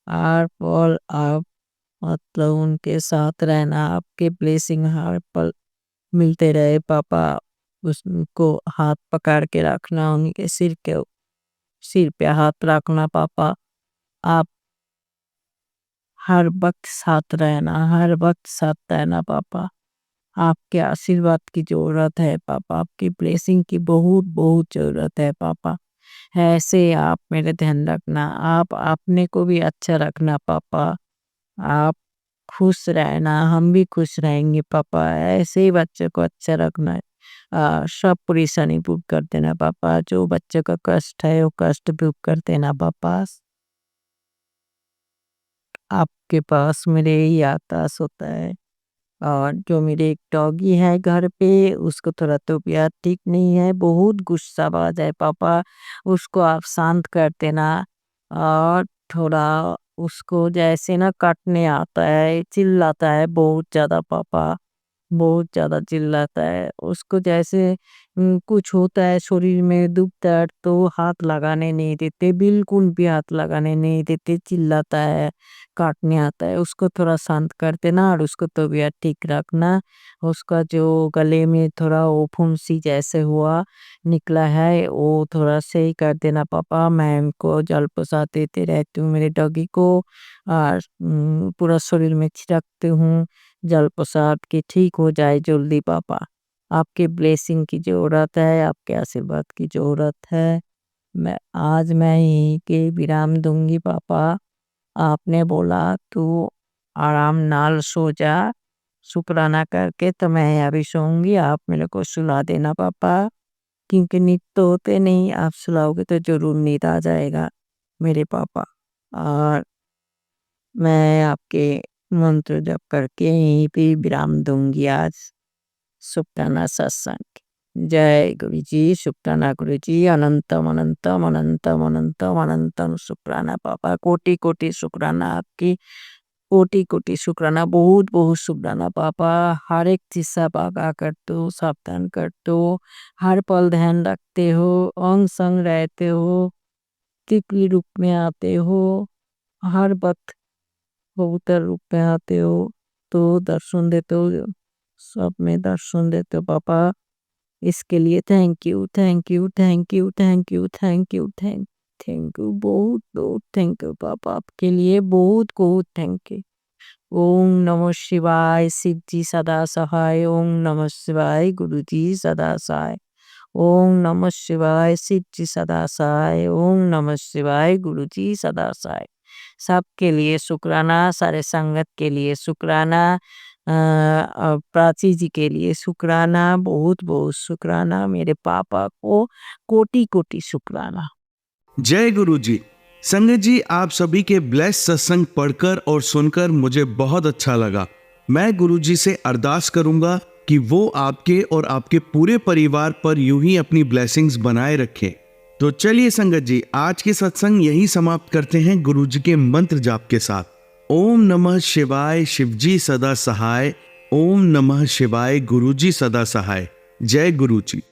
Speaker 2: हर पल आप मतलब उनके साथ रहना, आपके ब्लेसिंग हर पल मिलते रहे पापा। उसको हाथ पकड़ के रखना, उनके सिर पे हाथ रखना पापा। आप हर वक्त साथ रहना, हर वक्त साथ रहना पापा। आपके आशीर्वाद की ज़रूरत है पापा, आपकी ब्लेसिंग की बहुत बहुत ज़रूरत है पापा। ऐसे आप मेरे ध्यान रखना, आप अपने को भी अच्छा रखना पापा। आप खुश रहना, हम भी खुश रहेंगे पापा, ऐसे ही बच्चे को अच्छा रखना है। सब परेशानी दूर कर देना पापा, जो बच्चे का कष्ट है वो कष्ट दूर कर देना पापा। आपके पास मेरे यही आस होता है। और जो मेरे एक डॉगी है घर पे, उसको थोड़ा तबीयत ठीक नहीं है, बहुत गुस्साबाज है पापा, उसको आप शांत कर देना। और थोड़ा उसको जैसे ना काटने आता है, चिल्लाता है बहुत ज़्यादा पापा, बहुत ज़्यादा चिल्लाता है। उसको जैसे कुछ होता है शरीर में दुख दर्द तो हाथ लगाने नहीं देते, बिल्कुल भी हाथ लगाने नहीं देते, चिल्लाता है, काटने आता है। उसको थोड़ा शांत कर देना और उसको तबीयत ठीक रखना। उसका जो गले में थोड़ा वो फुंसी जैसे हुआ निकला है, वो थोड़ा सही कर देना पापा। मैं उनको जल प्रसाद देते रहती हूँ मेरे डॉगी को, और पूरा शरीर में छिड़कती हूँ जल प्रसाद की, ठीक हो जाए जल्दी पापा। आपके ब्लेसिंग की ज़रूरत है, आपके आशीर्वाद की ज़रूरत है। मैं यहीं के विराम दूँगी पापा। आपने बोला तू आराम नाल सो जा, शुक्राना करके तो मैं अभी सोऊँगी, आप मेरे को सुला देना पापा। क्योंकि नींद तो होते नहीं, आप सुलाओगे तो ज़रूर नींद आ जाएगा मेरे पापा। और मैं आपके मंत्र जप करके यहीं पे विराम दूँगी आज। शुक्राना सत्संग। जय गुरु जी, शुक्राना गुरु जी, अनंतम अनंतम अनंतम अनंतम अनंतम शुक्राना पापा, कोटि कोटि शुक्राना आपकी, कोटि कोटि शुक्राना, बहुत बहुत शुक्राना पापा। हर एक चीज़ सब आगाह करते हो, सावधान करते हो, हर पल ध्यान रखते हो, अंग संग रहते हो, तितली रूप में आते हो, हर वक्त कबूतर रूप में आते हो, तो दर्शन देते हो, सब में दर्शन देते हो पापा। इसके लिए thank you thank you thank you thank you thank you thank you, बहुत बहुत थैंक यू पापा, आपके लिए बहुत बहुत थैंक यू। ओम नमः शिवाय, शिव जी सदा सहाय। ओम नमः शिवाय, गुरु जी सदा सहाय। ओम नमः शिवाय, शिव जी सदा सहाय। ओम नमः शिवाय, गुरु जी सदा सहाय। सबके लिए शुक्राना, सारे संगत के लिए शुक्राना, प्राची जी के लिए शुक्राना, बहुत बहुत शुक्राना, मेरे पापा को कोटि कोटि शुक्राना।
Speaker 1: जय गुरु जी। संगत जी, आप सभी के ब्लेस सत्संग पढ़कर और सुनकर मुझे बहुत अच्छा लगा। मैं गुरु जी से अरदास करूंगा कि वो आपके और आपके पूरे परिवार पर यूं ही अपनी ब्लेसिंग्स बनाए रखें। तो चलिए संगत जी, आज के सत्संग यही समाप्त करते हैं गुरु जी के मंत्र जाप के साथ। ओम नमः शिवाय, शिवजी सदा सहाय। ओम नमः शिवाय, गुरु जी सदा सहाय। जय गुरु जी।